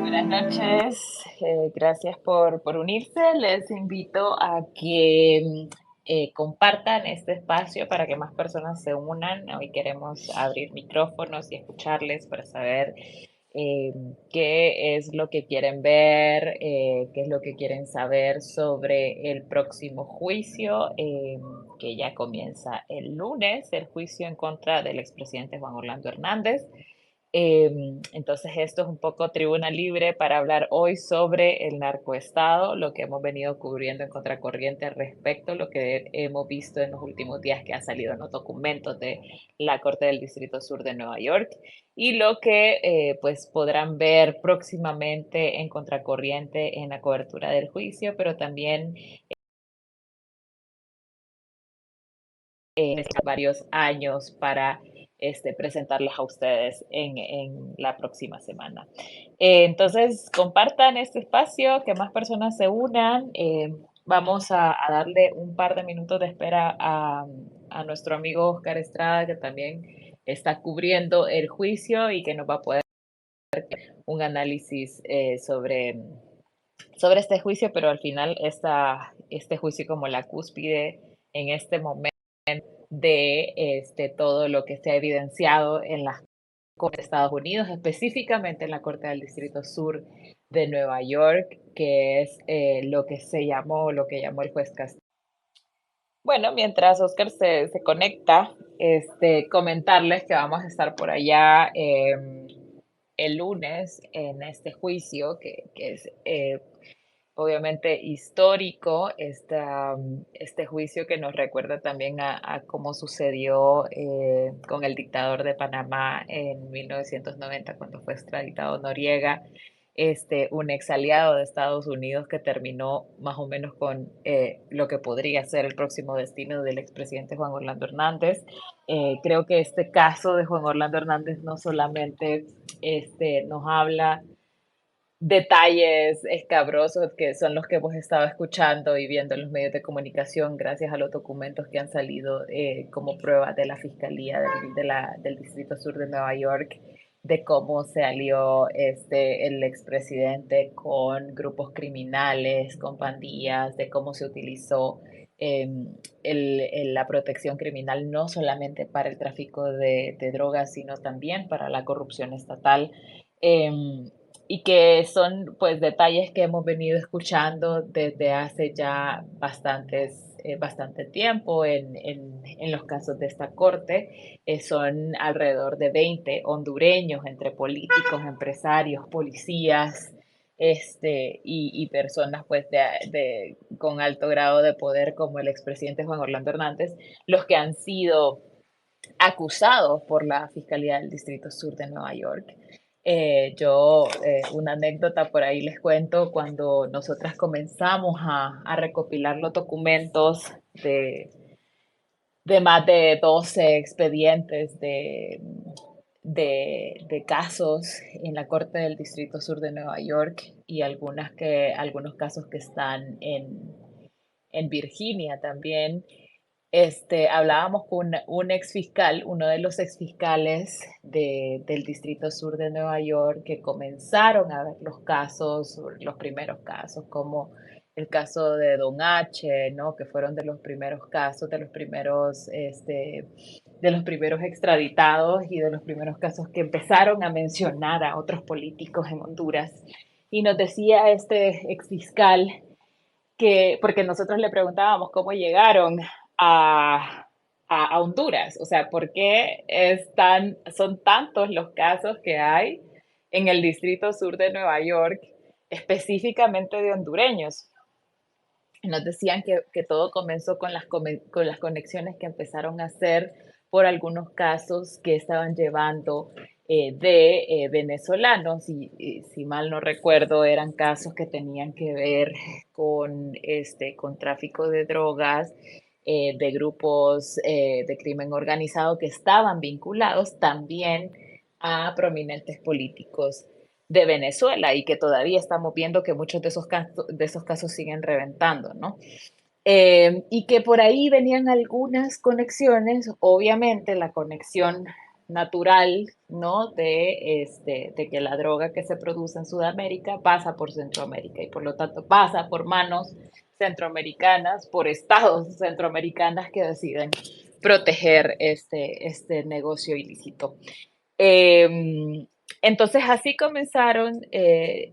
Buenas noches, gracias por unirse. Les invito a que compartan este espacio para que más personas se unan. Hoy queremos abrir micrófonos y escucharles para saber eh, qué es lo que quieren ver, qué es lo que quieren saber sobre el próximo juicio, que ya comienza el lunes, el juicio en contra del expresidente Juan Orlando Hernández. Entonces, esto es un poco tribuna libre para hablar hoy sobre el narcoestado, lo que hemos venido cubriendo en Contracorriente al respecto, lo que hemos visto en los últimos días que ha salido en los documentos de la Corte del Distrito Sur de Nueva York y lo que pues podrán ver próximamente en Contracorriente en la cobertura del juicio, pero también varios años para presentarlas a ustedes en la próxima semana. Entonces, compartan este espacio, que más personas se unan. Vamos a darle un par de minutos de espera a nuestro amigo Oscar Estrada, que también está cubriendo el juicio y que nos va a poder un análisis sobre este juicio, pero al final este juicio como la cúspide en este momento de todo lo que se ha evidenciado en las Cortes de Estados Unidos, específicamente en la Corte del Distrito Sur de Nueva York, que es lo que llamó el juez Castillo. Bueno, mientras Oscar se conecta, comentarles que vamos a estar por allá el lunes en este juicio, que es obviamente histórico, este juicio que nos recuerda también a cómo sucedió con el dictador de Panamá en 1990 cuando fue extraditado Noriega, un ex aliado de Estados Unidos que terminó más o menos con lo que podría ser el próximo destino del expresidente Juan Orlando Hernández. Creo que este caso de Juan Orlando Hernández no solamente nos habla detalles escabrosos que son los que hemos estado escuchando y viendo en los medios de comunicación gracias a los documentos que han salido como prueba de la Fiscalía del Distrito Sur de Nueva York, de cómo se alió el expresidente con grupos criminales, con pandillas, de cómo se utilizó eh, la protección criminal no solamente para el tráfico de drogas, sino también para la corrupción estatal. Y que son pues detalles que hemos venido escuchando desde hace ya bastante tiempo en los casos de esta corte. Son alrededor de 20 hondureños entre políticos, empresarios, policías, y personas pues con alto grado de poder como el expresidente Juan Orlando Hernández, los que han sido acusados por la Fiscalía del Distrito Sur de Nueva York. Una anécdota por ahí les cuento, cuando nosotras comenzamos a recopilar los documentos de más de 12 expedientes de casos en la Corte del Distrito Sur de Nueva York y algunos casos que están en Virginia también. Hablábamos con un ex fiscal, uno de los ex fiscales del Distrito Sur de Nueva York, que comenzaron a ver los casos, los primeros casos, como el caso de Don H, ¿no? Que fueron de los primeros casos, de los primeros extraditados y de los primeros casos que empezaron a mencionar a otros políticos en Honduras. Y nos decía este ex fiscal porque nosotros le preguntábamos cómo llegaron a Honduras, o sea, ¿por qué son tantos los casos que hay en el Distrito Sur de Nueva York, específicamente de hondureños? Nos decían que todo comenzó con las conexiones que empezaron a hacer por algunos casos que estaban llevando de venezolanos y si mal no recuerdo eran casos que tenían que ver con tráfico de drogas, de grupos de crimen organizado que estaban vinculados también a prominentes políticos de Venezuela y que todavía estamos viendo que muchos de esos casos siguen reventando, ¿no? Y que por ahí venían algunas conexiones, obviamente la conexión natural, ¿no? De que la droga que se produce en Sudamérica pasa por Centroamérica y por lo tanto pasa por manos centroamericanas, por estados centroamericanas que deciden proteger este negocio ilícito. Em, entonces así comenzaron.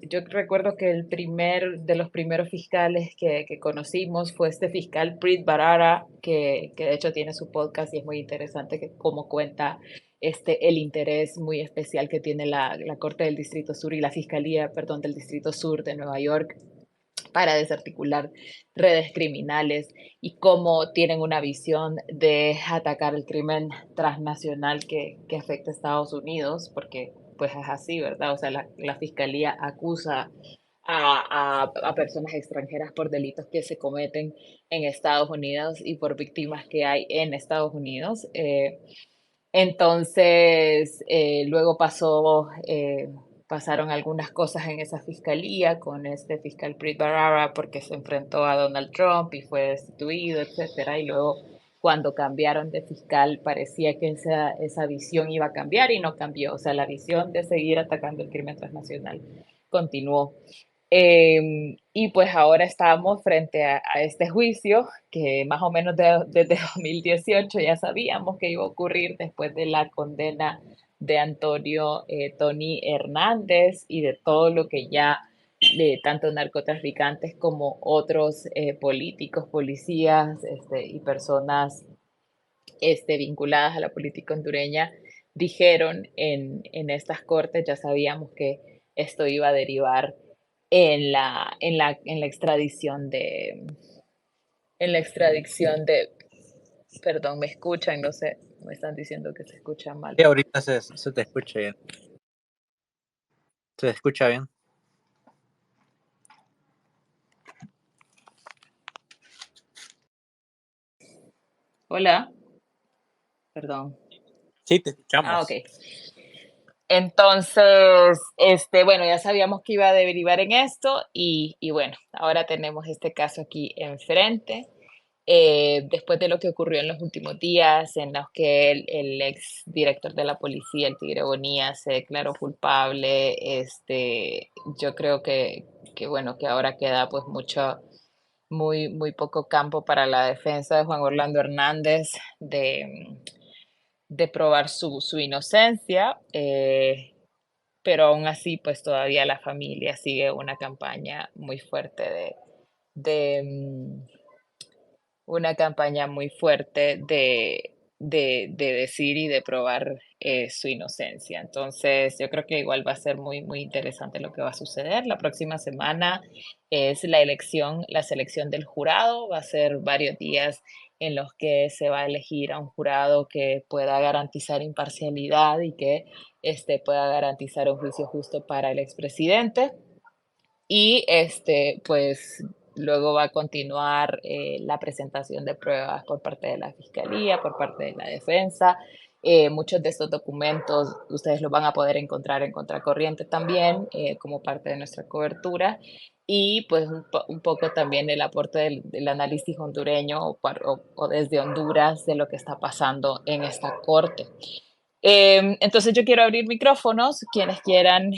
Yo recuerdo que el de los primeros fiscales que conocimos fue este fiscal Preet Bharara, que de hecho tiene su podcast y es muy interesante que cómo cuenta el interés muy especial que tiene la Corte del Distrito Sur y la Fiscalía, perdón, del Distrito Sur de Nueva York para desarticular redes criminales y cómo tienen una visión de atacar el crimen transnacional que afecta a Estados Unidos, porque pues es así, ¿verdad? O sea, la fiscalía acusa a personas extranjeras por delitos que se cometen en Estados Unidos y por víctimas que hay en Estados Unidos. Luego pasaron algunas cosas en esa fiscalía con este fiscal Preet Bharara porque se enfrentó a Donald Trump y fue destituido, etcétera. Y luego, cuando cambiaron de fiscal, parecía que esa visión iba a cambiar y no cambió. O sea, la visión de seguir atacando el crimen transnacional continuó. Y pues ahora estamos frente a este juicio que más o menos desde 2018 ya sabíamos que iba a ocurrir después de la condena de Antonio Tony Hernández y de todo lo que ya de tanto narcotraficantes como otros políticos, policías y personas vinculadas a la política hondureña dijeron en estas cortes. Ya sabíamos que esto iba a derivar en la extradición de, perdón, me escuchan, no sé, me están diciendo que se escucha mal. Sí, ahorita se te escucha bien. Se escucha bien. Hola, perdón. Sí, te escuchamos. Ok. Entonces, bueno, ya sabíamos que iba a derivar en esto y bueno, ahora tenemos este caso aquí enfrente. Después de lo que ocurrió en los últimos días, en los que el ex director de la policía, el Tigre Bonilla, se declaró culpable, yo creo que bueno, que ahora queda pues muy poco campo para la defensa de Juan Orlando Hernández de probar su inocencia. Pero aún así, pues todavía la familia sigue una campaña muy fuerte de, mm, una campaña muy fuerte de decir y de probar su inocencia. Entonces, yo creo que igual va a ser muy interesante lo que va a suceder. La próxima semana es la selección del jurado. Va a ser varios días en los que se va a elegir a un jurado que pueda garantizar imparcialidad y que pueda garantizar un juicio justo para el expresidente. Y pues luego va a continuar la presentación de pruebas por parte de la fiscalía, por parte de la defensa. Muchos de estos documentos ustedes los van a poder encontrar en Contracorriente también, como parte de nuestra cobertura. Y pues un poco también el aporte del análisis hondureño o desde Honduras de lo que está pasando en esta corte. Entonces yo quiero abrir micrófonos, quienes quieran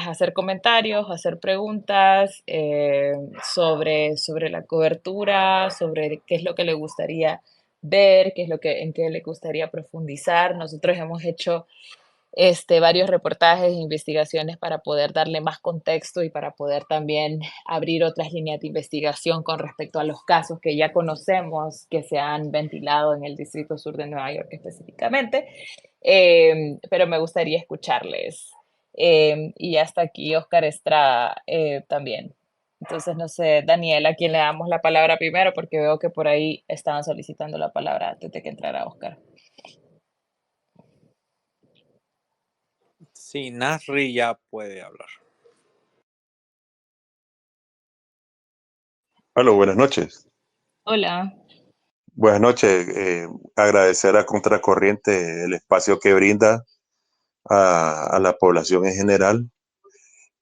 hacer comentarios, hacer preguntas sobre la cobertura, sobre qué es lo que le gustaría ver, en qué le gustaría profundizar. Nosotros hemos hecho varios reportajes e investigaciones para poder darle más contexto y para poder también abrir otras líneas de investigación con respecto a los casos que ya conocemos que se han ventilado en el Distrito Sur de Nueva York específicamente. Pero me gustaría escucharles. Y hasta aquí Oscar Estrada también. Entonces, no sé, Daniela, ¿a quién le damos la palabra primero? Porque veo que por ahí estaban solicitando la palabra antes de que entrara Oscar. Sí, Nasri ya puede hablar. Hola, buenas noches. Hola. Buenas noches. Agradecer a Contracorriente el espacio que brinda a la población en general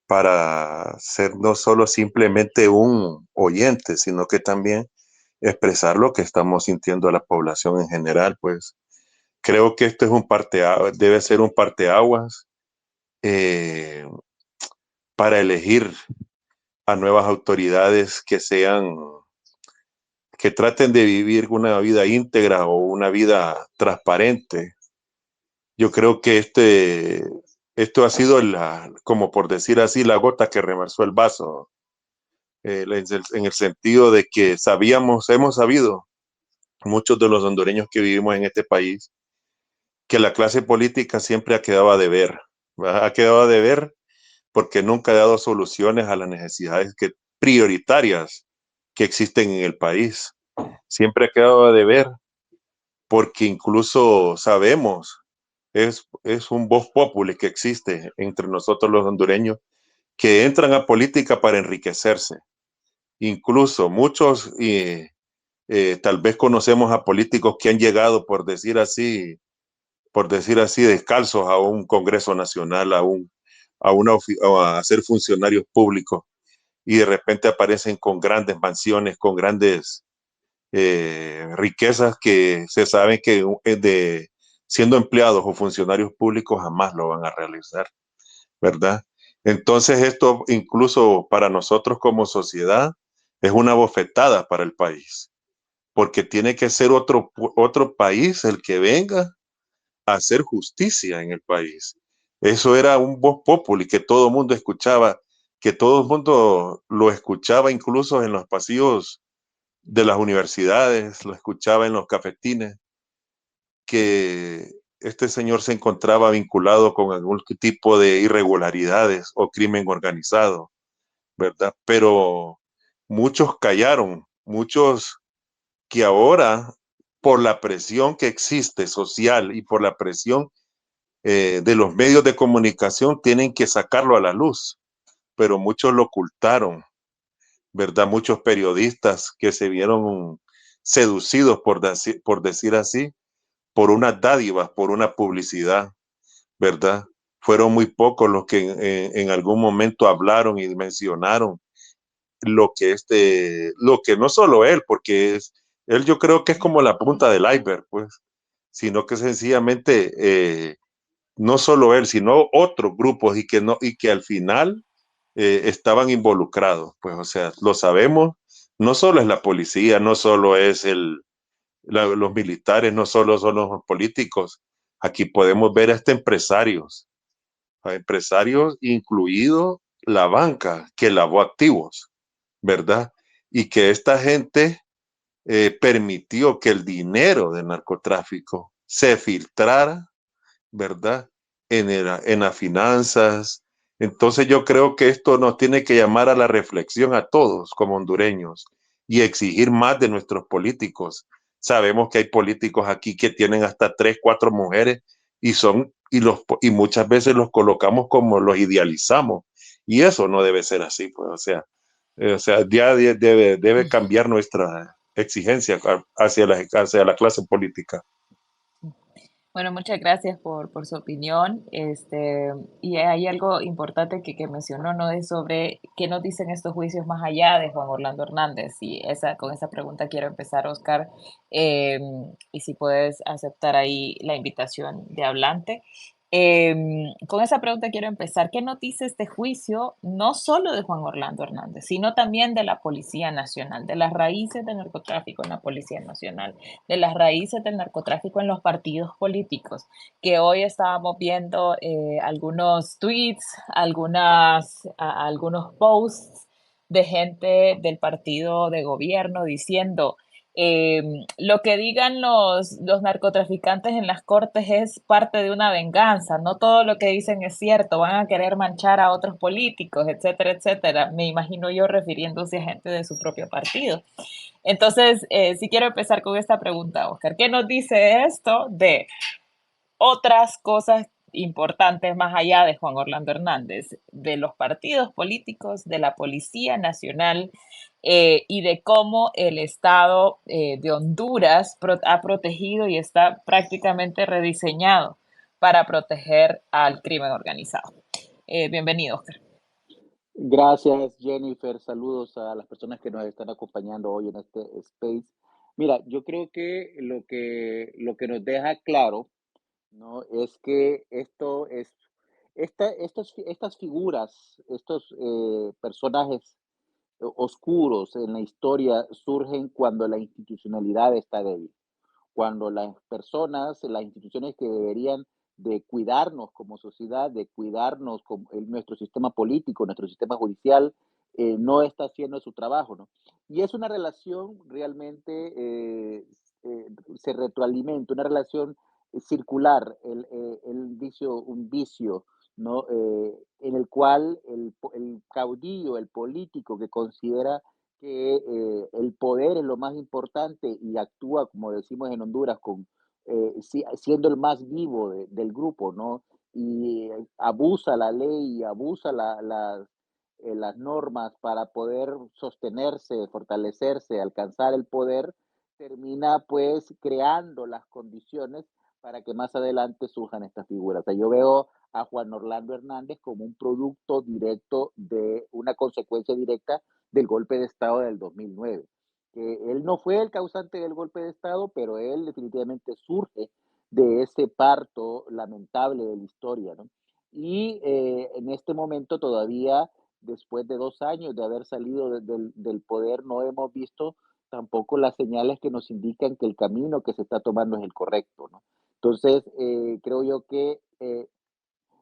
para ser no solo simplemente un oyente, sino que también expresar lo que estamos sintiendo a la población en general, pues Creo que esto es debe ser un parteaguas para elegir a nuevas autoridades que traten de vivir una vida íntegra o una vida transparente. Yo creo que esto ha sido como por decir así, la gota que rebalsó el vaso, en el sentido de que hemos sabido, muchos de los hondureños que vivimos en este país, que la clase política siempre ha quedado a deber, ¿verdad? Ha quedado a deber porque nunca ha dado soluciones a las necesidades prioritarias que existen en el país. Siempre ha quedado a deber porque incluso sabemos, es un voz populi que existe entre nosotros los hondureños, que entran a política para enriquecerse. Incluso muchos, tal vez conocemos a políticos que han llegado, por decir así, descalzos a un Congreso Nacional, a ser funcionarios públicos, y de repente aparecen con grandes mansiones, con grandes riquezas que se saben que siendo empleados o funcionarios públicos jamás lo van a realizar, ¿verdad? Entonces esto incluso para nosotros como sociedad es una bofetada para el país, porque tiene que ser otro país el que venga a hacer justicia en el país. Eso era un voz populi que todo el mundo escuchaba, que todo el mundo lo escuchaba incluso en los pasillos de las universidades, lo escuchaba en los cafetines, que este señor se encontraba vinculado con algún tipo de irregularidades o crimen organizado, ¿verdad? Pero muchos callaron, muchos que ahora, por la presión que existe social y por la presión de los medios de comunicación, tienen que sacarlo a la luz, pero muchos lo ocultaron, ¿verdad? Muchos periodistas que se vieron seducidos, por decir así, por unas dádivas, por una publicidad, ¿verdad? Fueron muy pocos los que en algún momento hablaron y mencionaron lo que no solo él, porque él yo creo que es como la punta del iceberg, pues, sino que sencillamente no solo él, sino otros grupos y que al final estaban involucrados, pues, o sea, lo sabemos, no solo es la policía, no solo es los militares, no solo son los políticos, aquí podemos ver hasta empresarios, a empresarios incluido la banca que lavó activos, ¿verdad? Y que esta gente permitió que el dinero del narcotráfico se filtrara, ¿verdad? En las finanzas. Entonces yo creo que esto nos tiene que llamar a la reflexión a todos como hondureños y exigir más de nuestros políticos. Sabemos que hay políticos aquí que tienen hasta 3, 4 mujeres y muchas veces los colocamos como los idealizamos y eso no debe ser así, pues, o sea, ya debe cambiar nuestra exigencia hacia la clase política. Bueno, muchas gracias por su opinión. Y hay algo importante que mencionó, ¿no? Es sobre qué nos dicen estos juicios más allá de Juan Orlando Hernández. Y con esa pregunta quiero empezar, Oscar. eh, y si puedes aceptar ahí la invitación de hablante. Con esa pregunta quiero empezar. ¿Qué nos dice este juicio, no solo de Juan Orlando Hernández, sino también de la Policía Nacional, de las raíces del narcotráfico en la Policía Nacional? De las raíces del narcotráfico en los partidos políticos, que hoy estábamos viendo algunos tweets, algunos posts de gente del partido de gobierno diciendo eh, lo que digan los narcotraficantes en las cortes es parte de una venganza, no todo lo que dicen es cierto, van a querer manchar a otros políticos, etcétera, etcétera. Me imagino yo refiriéndose a gente de su propio partido. Entonces, sí quiero empezar con esta pregunta, Oscar. ¿Qué nos dice esto de otras cosas importantes más allá de Juan Orlando Hernández, de los partidos políticos, de la Policía Nacional y de cómo el Estado de Honduras ha protegido y está prácticamente rediseñado para proteger al crimen organizado? Bienvenido, Oscar. Gracias, Jennifer. Saludos a las personas que nos están acompañando hoy en este space. Mira, yo creo que lo que nos deja claro ¿no? Es que estas figuras, estos personajes oscuros en la historia surgen cuando la institucionalidad está débil, cuando las personas, las instituciones que deberían de cuidarnos como sociedad, de cuidarnos como nuestro sistema político, nuestro sistema judicial, no está haciendo su trabajo, ¿no? Y es una relación realmente, se retroalimenta, una relación circular, un vicio, ¿no? En el cual el caudillo, el político que considera que el poder es lo más importante y actúa, como decimos en Honduras, siendo el más vivo del grupo, ¿no? Y abusa la ley, abusa las normas para poder sostenerse, fortalecerse, alcanzar el poder, termina pues creando las condiciones para que más adelante surjan estas figuras. O sea, yo veo a Juan Orlando Hernández como un producto directo de una consecuencia directa del golpe de Estado del 2009. Que él no fue el causante del golpe de Estado, pero él definitivamente surge de ese parto lamentable de la historia, ¿no? Y en este momento todavía, después de 2 años de haber salido del poder, no hemos visto tampoco las señales que nos indican que el camino que se está tomando es el correcto, ¿no? Entonces, creo yo que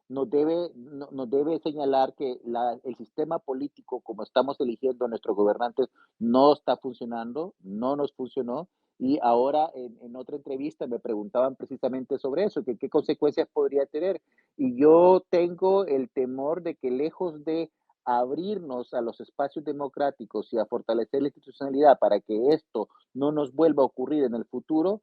nos debe señalar que el sistema político, como estamos eligiendo a nuestros gobernantes, no está funcionando, no nos funcionó. Y ahora en otra entrevista me preguntaban precisamente sobre eso, que qué consecuencias podría tener. Y yo tengo el temor de que lejos de abrirnos a los espacios democráticos y a fortalecer la institucionalidad para que esto no nos vuelva a ocurrir en el futuro,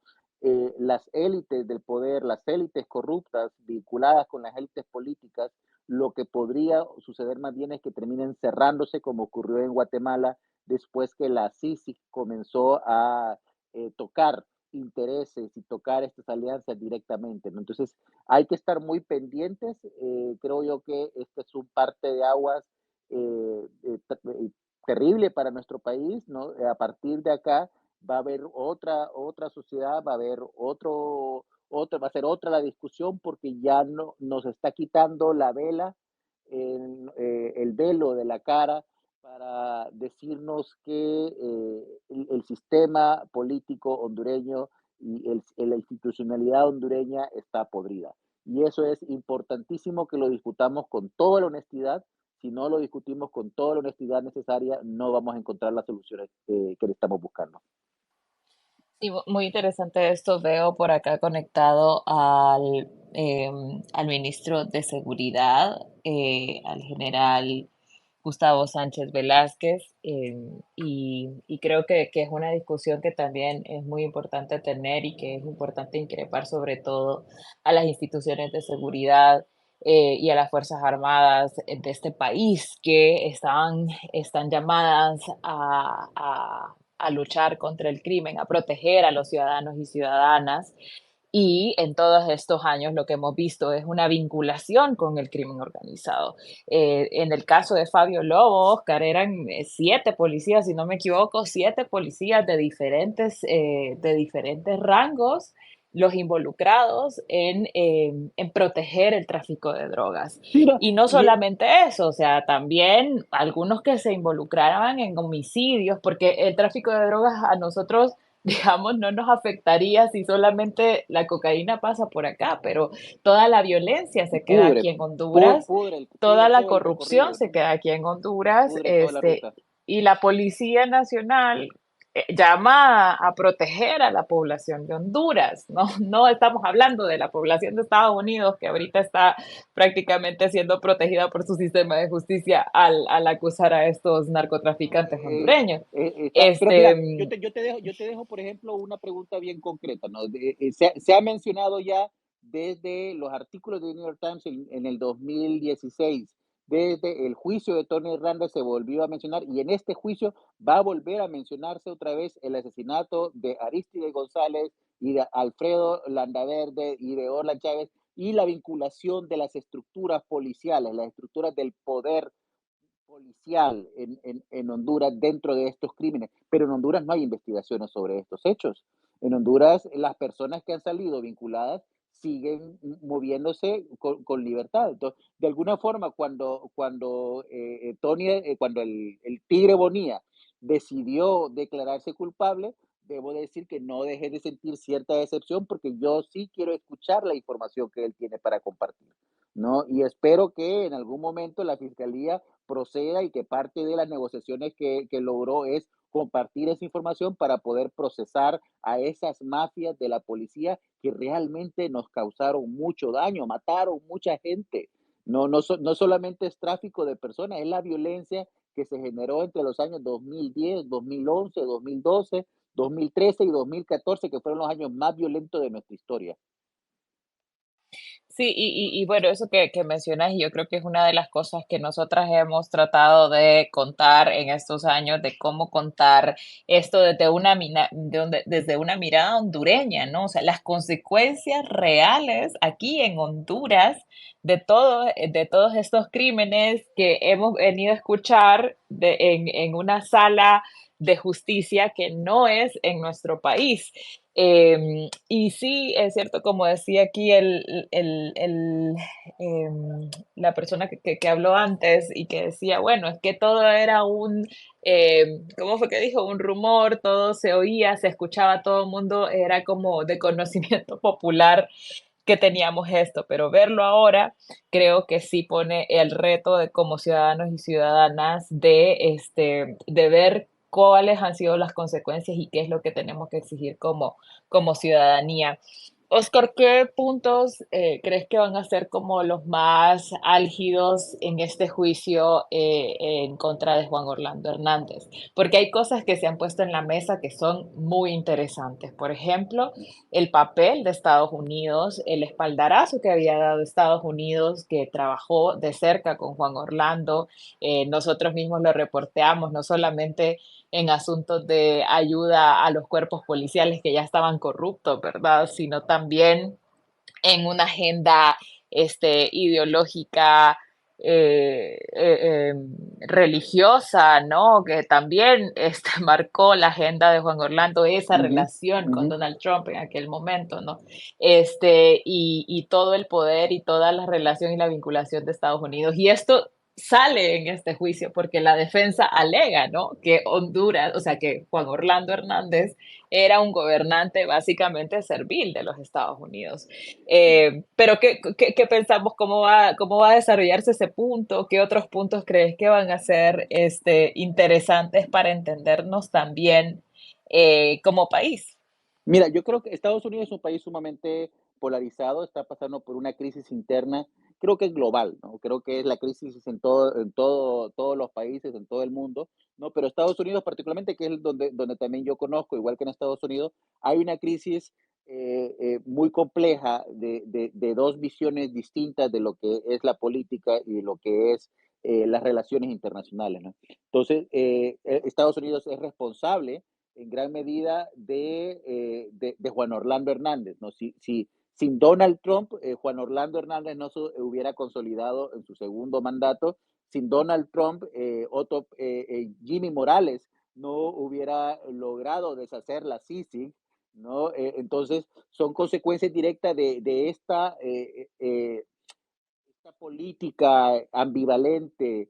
las élites del poder, las élites corruptas vinculadas con las élites políticas, lo que podría suceder más bien es que terminen cerrándose como ocurrió en Guatemala después que la CICIG comenzó a tocar intereses y tocar estas alianzas directamente, ¿no? Entonces hay que estar muy pendientes. Creo yo que este es un parte de aguas terrible para nuestro país, ¿no? A partir de acá va a haber otra sociedad, va a ser otra la discusión porque ya no nos está quitando la vela, el velo de la cara para decirnos que el sistema político hondureño y la institucionalidad hondureña está podrida. Y eso es importantísimo que lo discutamos con toda la honestidad. Si no lo discutimos con toda la honestidad necesaria, no vamos a encontrar las soluciones que le estamos buscando. Sí, muy interesante esto. Veo por acá conectado al ministro de Seguridad, al general Gustavo Sánchez Velázquez, y creo que es una discusión que también es muy importante tener y que es importante increpar sobre todo a las instituciones de seguridad y a las Fuerzas Armadas de este país que están llamadas a luchar contra el crimen, a proteger a los ciudadanos y ciudadanas. Y en todos estos años lo que hemos visto es una vinculación con el crimen organizado. En el caso de Fabio Lobo, Oscar, eran 7 policías, si no me equivoco, 7 policías de diferentes rangos, los involucrados en proteger el tráfico de drogas. Mira, Y no y, solamente eso, o sea, también algunos que se involucraban en homicidios, porque el tráfico de drogas a nosotros, digamos, no nos afectaría si solamente la cocaína pasa por acá, pero toda la violencia se queda pudre, aquí en Honduras, pudre toda la todo el corrupción recorrido, se queda aquí en Honduras, pudre toda la ruta. y la Policía Nacional llama a proteger a la población de Honduras, ¿no? No estamos hablando de la población de Estados Unidos, que ahorita está prácticamente siendo protegida por su sistema de justicia al acusar a estos narcotraficantes hondureños. Pero mira, Este, yo te dejo, por ejemplo, una pregunta bien concreta, ¿no? Se ha mencionado ya desde los artículos de New York Times en el 2016, desde el juicio de Tony Randa se volvió a mencionar y en este juicio va a volver a mencionarse otra vez el asesinato de Aristide González y de Alfredo Landaverde y de Orlan Chávez y la vinculación de las estructuras policiales, las estructuras del poder policial en Honduras dentro de estos crímenes, pero en Honduras no hay investigaciones sobre estos hechos. En Honduras, las personas que han salido vinculadas siguen moviéndose con libertad. Entonces, de alguna forma, cuando el Tigre Bonilla decidió declararse culpable, debo decir que no dejé de sentir cierta decepción porque yo sí quiero escuchar la información que él tiene para compartir, ¿no? Y espero que en algún momento la fiscalía proceda y que parte de las negociaciones que logró es compartir esa información para poder procesar a esas mafias de la policía que realmente nos causaron mucho daño, mataron mucha gente. No solamente es tráfico de personas, es la violencia que se generó entre los años 2010, 2011, 2012, 2013 y 2014, que fueron los años más violentos de nuestra historia. Sí, y bueno, eso que mencionas, yo creo que es una de las cosas que nosotras hemos tratado de contar en estos años, de cómo contar esto desde una mirada hondureña, ¿no? O sea, las consecuencias reales aquí en Honduras de todos estos crímenes que hemos venido a escuchar en una sala de justicia que no es en nuestro país. Y sí, es cierto, como decía aquí la persona que habló antes y que decía, bueno, es que todo era ¿cómo fue que dijo? Un rumor, todo se oía, se escuchaba, todo el mundo, era como de conocimiento popular que teníamos esto, pero verlo ahora creo que sí pone el reto de como ciudadanos y ciudadanas de ver cuáles han sido las consecuencias y qué es lo que tenemos que exigir como ciudadanía. Oscar, ¿qué puntos crees que van a ser como los más álgidos en este juicio en contra de Juan Orlando Hernández? Porque hay cosas que se han puesto en la mesa que son muy interesantes. Por ejemplo, el papel de Estados Unidos, el espaldarazo que había dado Estados Unidos, que trabajó de cerca con Juan Orlando. Nosotros mismos lo reporteamos, no solamente en asuntos de ayuda a los cuerpos policiales que ya estaban corruptos, ¿verdad? Sino también en una agenda ideológica religiosa, ¿no? Que también marcó la agenda de Juan Orlando, esa Ujú, relación con ujú. Donald Trump en aquel momento, ¿no? Y todo el poder y toda la relación y la vinculación de Estados Unidos. Y esto sale en este juicio porque la defensa alega, ¿no? Que Honduras, o sea, que Juan Orlando Hernández era un gobernante básicamente servil de los Estados Unidos. Pero ¿qué pensamos? Cómo va a desarrollarse ese punto? ¿Qué otros puntos crees que van a ser interesantes para entendernos también como país? Mira, yo creo que Estados Unidos es un país sumamente polarizado, está pasando por una crisis interna, creo que es global, ¿no? Creo que es la crisis todos los países, en todo el mundo, ¿no? Pero Estados Unidos particularmente, que es donde también yo conozco, igual que en Estados Unidos, hay una crisis muy compleja de dos visiones distintas de lo que es la política y de lo que es las relaciones internacionales, ¿no? Entonces, Estados Unidos es responsable en gran medida de Juan Orlando Hernández, ¿no? Sin Donald Trump, Juan Orlando Hernández no se hubiera consolidado en su segundo mandato. Sin Donald Trump, Jimmy Morales no hubiera logrado deshacer la CICIG, ¿no? Entonces, son consecuencias directas de esta política ambivalente,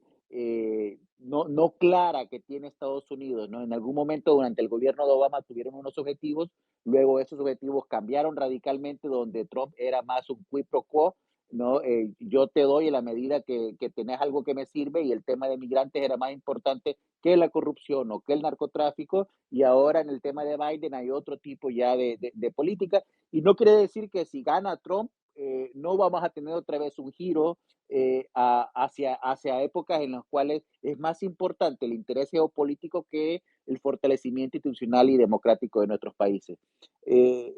no clara que tiene Estados Unidos, ¿no? En algún momento durante el gobierno de Obama tuvieron unos objetivos, luego esos objetivos cambiaron radicalmente, donde Trump era más un quid pro quo, ¿no? Yo te doy en la medida que tenés algo que me sirve y el tema de migrantes era más importante que la corrupción o que el narcotráfico, y ahora en el tema de Biden hay otro tipo ya de política, y no quiere decir que si gana Trump, no vamos a tener otra vez un giro hacia épocas en las cuales es más importante el interés geopolítico que el fortalecimiento institucional y democrático de nuestros países.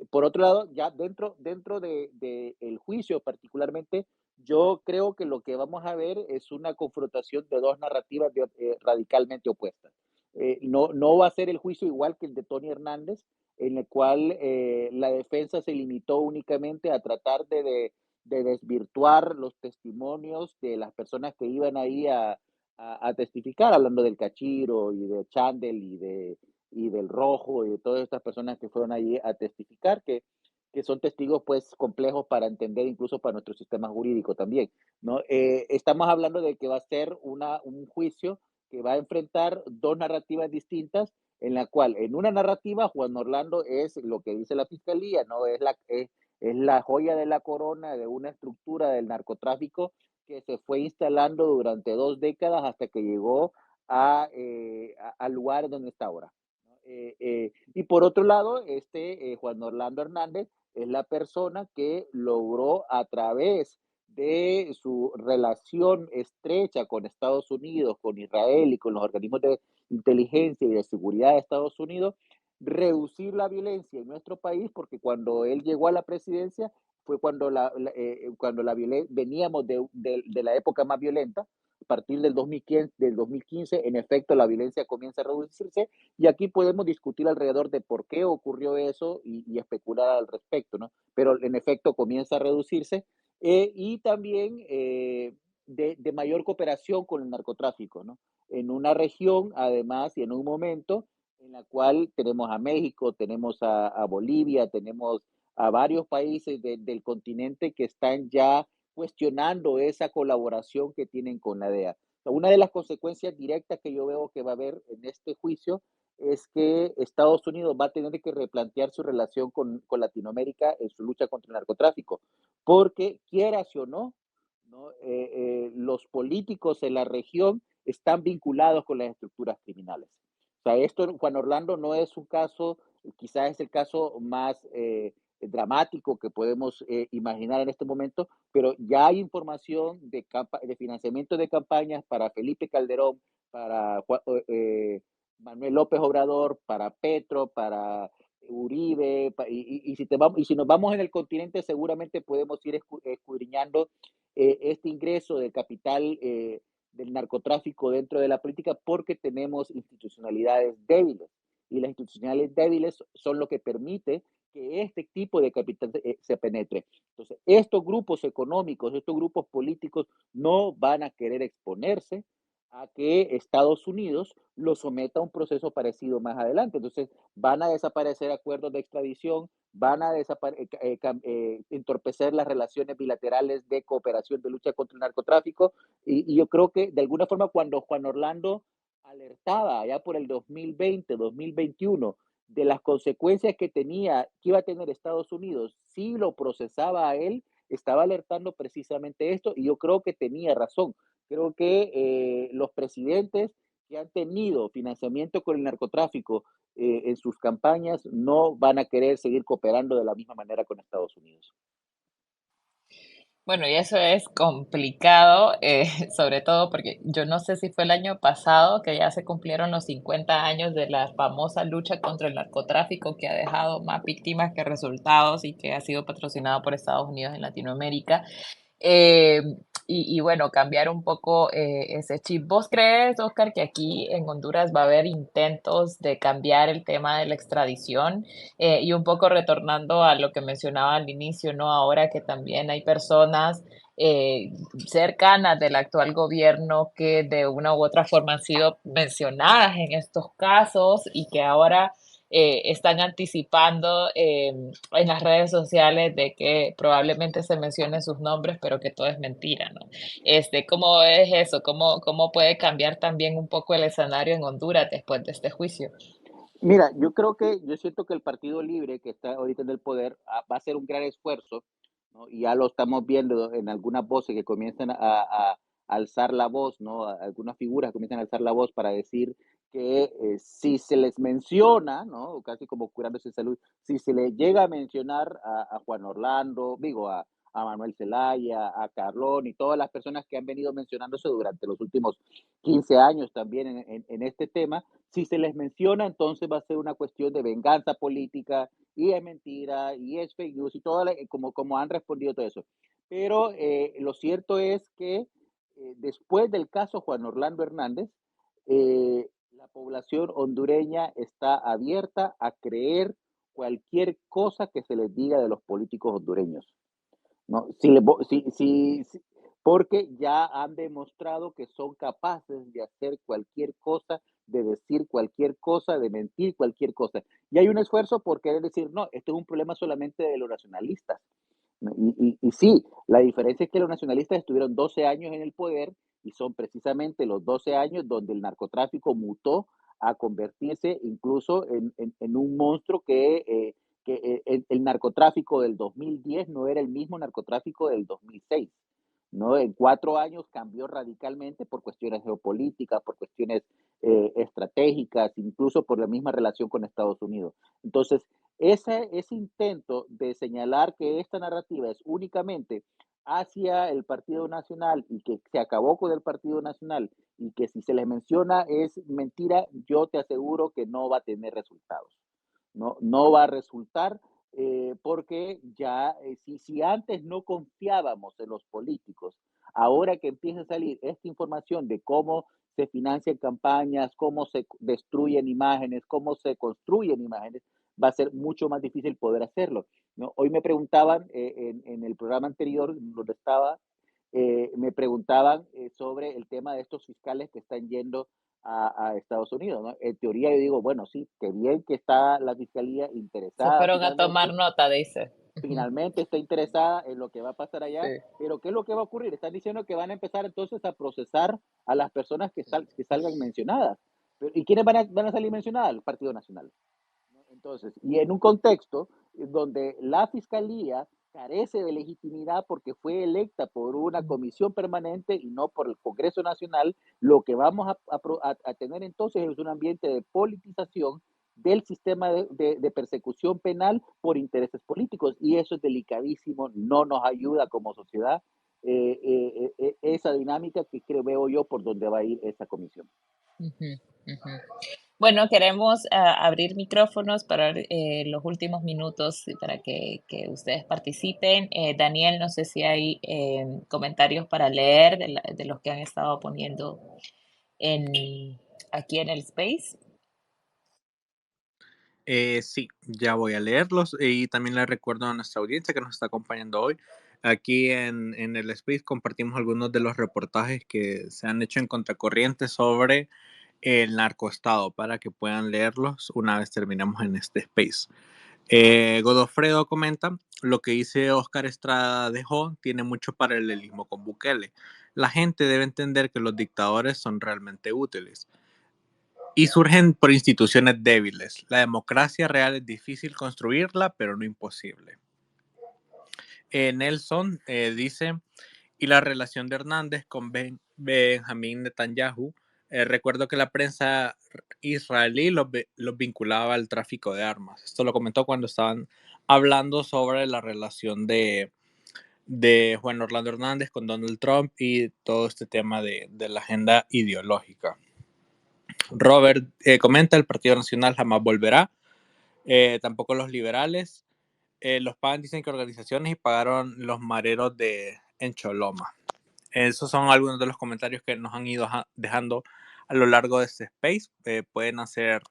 Por otro lado, ya dentro el juicio particularmente, yo creo que lo que vamos a ver es una confrontación de dos narrativas radicalmente opuestas. No va a ser el juicio igual que el de Tony Hernández, en el cual la defensa se limitó únicamente a tratar de desvirtuar los testimonios de las personas que iban ahí a testificar, hablando del Cachiro y de Chandel y del Rojo y de todas estas personas que fueron ahí a testificar, que que son testigos pues complejos para entender incluso para nuestro sistema jurídico también, ¿no? Estamos hablando de que va a ser un juicio que va a enfrentar dos narrativas distintas, en la cual en una narrativa Juan Orlando es lo que dice la fiscalía, ¿no? Es la joya de la corona de una estructura del narcotráfico que se fue instalando durante 2 décadas hasta que llegó al lugar donde está ahora. Y por otro lado, Juan Orlando Hernández es la persona que logró a través de su relación estrecha con Estados Unidos, con Israel y con los organismos de inteligencia y de seguridad de Estados Unidos, reducir la violencia en nuestro país, porque cuando él llegó a la presidencia fue cuando veníamos de la época más violenta. A partir del 2015, en efecto, la violencia comienza a reducirse y aquí podemos discutir alrededor de por qué ocurrió eso y especular al respecto, ¿no? Pero en efecto comienza a reducirse y también de mayor cooperación con el narcotráfico, ¿no? En una región, además, y en un momento en la cual tenemos a México, tenemos a Bolivia, tenemos a varios países del continente que están ya cuestionando esa colaboración que tienen con la DEA. Una de las consecuencias directas que yo veo que va a haber en este juicio es que Estados Unidos va a tener que replantear su relación con Latinoamérica en su lucha contra el narcotráfico, porque quieras o no, ¿no? Los políticos en la región están vinculados con las estructuras criminales. O sea, esto, Juan Orlando, no es un caso, quizás es el caso más dramático que podemos imaginar en este momento, pero ya hay información de financiamiento de campañas para Felipe Calderón, para Manuel López Obrador, para Petro, para Uribe, y si nos vamos en el continente, seguramente podemos ir escudriñando este ingreso del capital del narcotráfico dentro de la política porque tenemos institucionalidades débiles y las institucionalidades débiles son lo que permite que este tipo de capital se penetre. Entonces, estos grupos económicos, estos grupos políticos no van a querer exponerse a que Estados Unidos lo someta a un proceso parecido más adelante. Entonces, van a desaparecer acuerdos de extradición, van a entorpecer las relaciones bilaterales de cooperación de lucha contra el narcotráfico. Y yo creo que de alguna forma cuando Juan Orlando alertaba ya por el 2020, 2021, de las consecuencias que iba a tener Estados Unidos si lo procesaba a él, estaba alertando precisamente esto y yo creo que tenía razón. Creo que los presidentes que han tenido financiamiento con el narcotráfico en sus campañas no van a querer seguir cooperando de la misma manera con Estados Unidos. Bueno, y eso es complicado, sobre todo porque yo no sé si fue el año pasado que ya se cumplieron los 50 años de la famosa lucha contra el narcotráfico que ha dejado más víctimas que resultados y que ha sido patrocinado por Estados Unidos en Latinoamérica. Eh, y bueno, cambiar un poco ese chip. ¿Vos crees, Oscar, que aquí en Honduras va a haber intentos de cambiar el tema de la extradición? Y un poco retornando a lo que mencionaba al inicio, ¿no? Ahora que también hay personas eh, cercanas del actual gobierno que de una u otra forma han sido mencionadas en estos casos y que ahora están anticipando en las redes sociales de que probablemente se mencionen sus nombres, pero que todo es mentira, ¿no? ¿Cómo es eso? ¿Cómo puede cambiar también un poco el escenario en Honduras después de este juicio? Mira, yo siento que el Partido Libre que está ahorita en el poder va a hacer un gran esfuerzo, ¿no? Y ya lo estamos viendo en algunas voces que comienzan a alzar la voz, ¿no? Algunas figuras comienzan a alzar la voz para decir que si se les menciona, ¿no? Casi como curándose de salud, si se le llega a mencionar a Juan Orlando, digo, a Manuel Zelaya, a Carlón y todas las personas que han venido mencionándose durante los últimos 15 años también en este tema, si se les menciona, entonces va a ser una cuestión de venganza política y es mentira y es fake news y como han respondido todo eso. Pero lo cierto es que después del caso Juan Orlando Hernández, la población hondureña está abierta a creer cualquier cosa que se les diga de los políticos hondureños. ¿No? Porque ya han demostrado que son capaces de hacer cualquier cosa de decir cualquier cosa, de mentir cualquier cosa. Y hay un esfuerzo por querer decir, no, esto es un problema solamente de los nacionalistas. ¿No? Y sí, la diferencia es que los nacionalistas estuvieron 12 años en el poder y son precisamente los 12 años donde el narcotráfico mutó a convertirse incluso en un monstruo que el narcotráfico del 2010 no era el mismo narcotráfico del 2006. ¿No? En 4 años cambió radicalmente por cuestiones geopolíticas, por cuestiones estratégicas, incluso por la misma relación con Estados Unidos. Entonces, ese intento de señalar que esta narrativa es únicamente hacia el Partido Nacional y que se acabó con el Partido Nacional y que si se les menciona es mentira, yo te aseguro que no va a tener resultados. No va a resultar porque ya, si antes no confiábamos en los políticos, ahora que empieza a salir esta información de cómo se financian campañas, cómo se destruyen imágenes, cómo se construyen imágenes, va a ser mucho más difícil poder hacerlo. ¿No? Hoy me preguntaban en el programa anterior donde estaba, me preguntaban sobre el tema de estos fiscales que están yendo a Estados Unidos. ¿No? En teoría yo digo, bueno, sí, qué bien que está la fiscalía Se interesada fueron a tomar nota, dice. finalmente está interesada en lo que va a pasar allá, Sí. pero ¿qué es lo que va a ocurrir? Están diciendo que van a empezar entonces a procesar a las personas que salgan mencionadas. ¿Y quiénes van a salir mencionadas? El Partido Nacional. Entonces, y en un contexto donde la fiscalía carece de legitimidad porque fue electa por una comisión permanente y no por el Congreso Nacional, lo que vamos a tener entonces es un ambiente de politización del sistema de persecución penal por intereses políticos y eso es delicadísimo, no nos ayuda como sociedad esa dinámica que veo yo por donde va a ir esa comisión. Ujú, ujú. Bueno, queremos abrir micrófonos para los últimos minutos para que ustedes participen. Daniel, no sé si hay comentarios para leer de los que han estado poniendo aquí en el space. Sí, ya voy a leerlos y también les recuerdo a nuestra audiencia que nos está acompañando hoy. Aquí en el Space compartimos algunos de los reportajes que se han hecho en Contracorriente sobre el narcoestado para que puedan leerlos una vez terminemos en este Space. Godofredo comenta, lo que dice Oscar Estrada dejó tiene mucho paralelismo con Bukele. La gente debe entender que los dictadores son realmente útiles y surgen por instituciones débiles. La democracia real es difícil construirla, pero no imposible. Nelson dice, y la relación de Hernández con Benjamín Netanyahu, recuerdo que la prensa israelí los vinculaba al tráfico de armas. Esto lo comentó cuando estaban hablando sobre la relación de Juan Orlando Hernández con Donald Trump y todo este tema de la agenda ideológica. Robert comenta, el Partido Nacional jamás volverá, tampoco los liberales. Los pagan, dicen que organizaciones y pagaron los mareros en Choloma. Esos son algunos de los comentarios que nos han ido dejando a lo largo de este space. Pueden hacer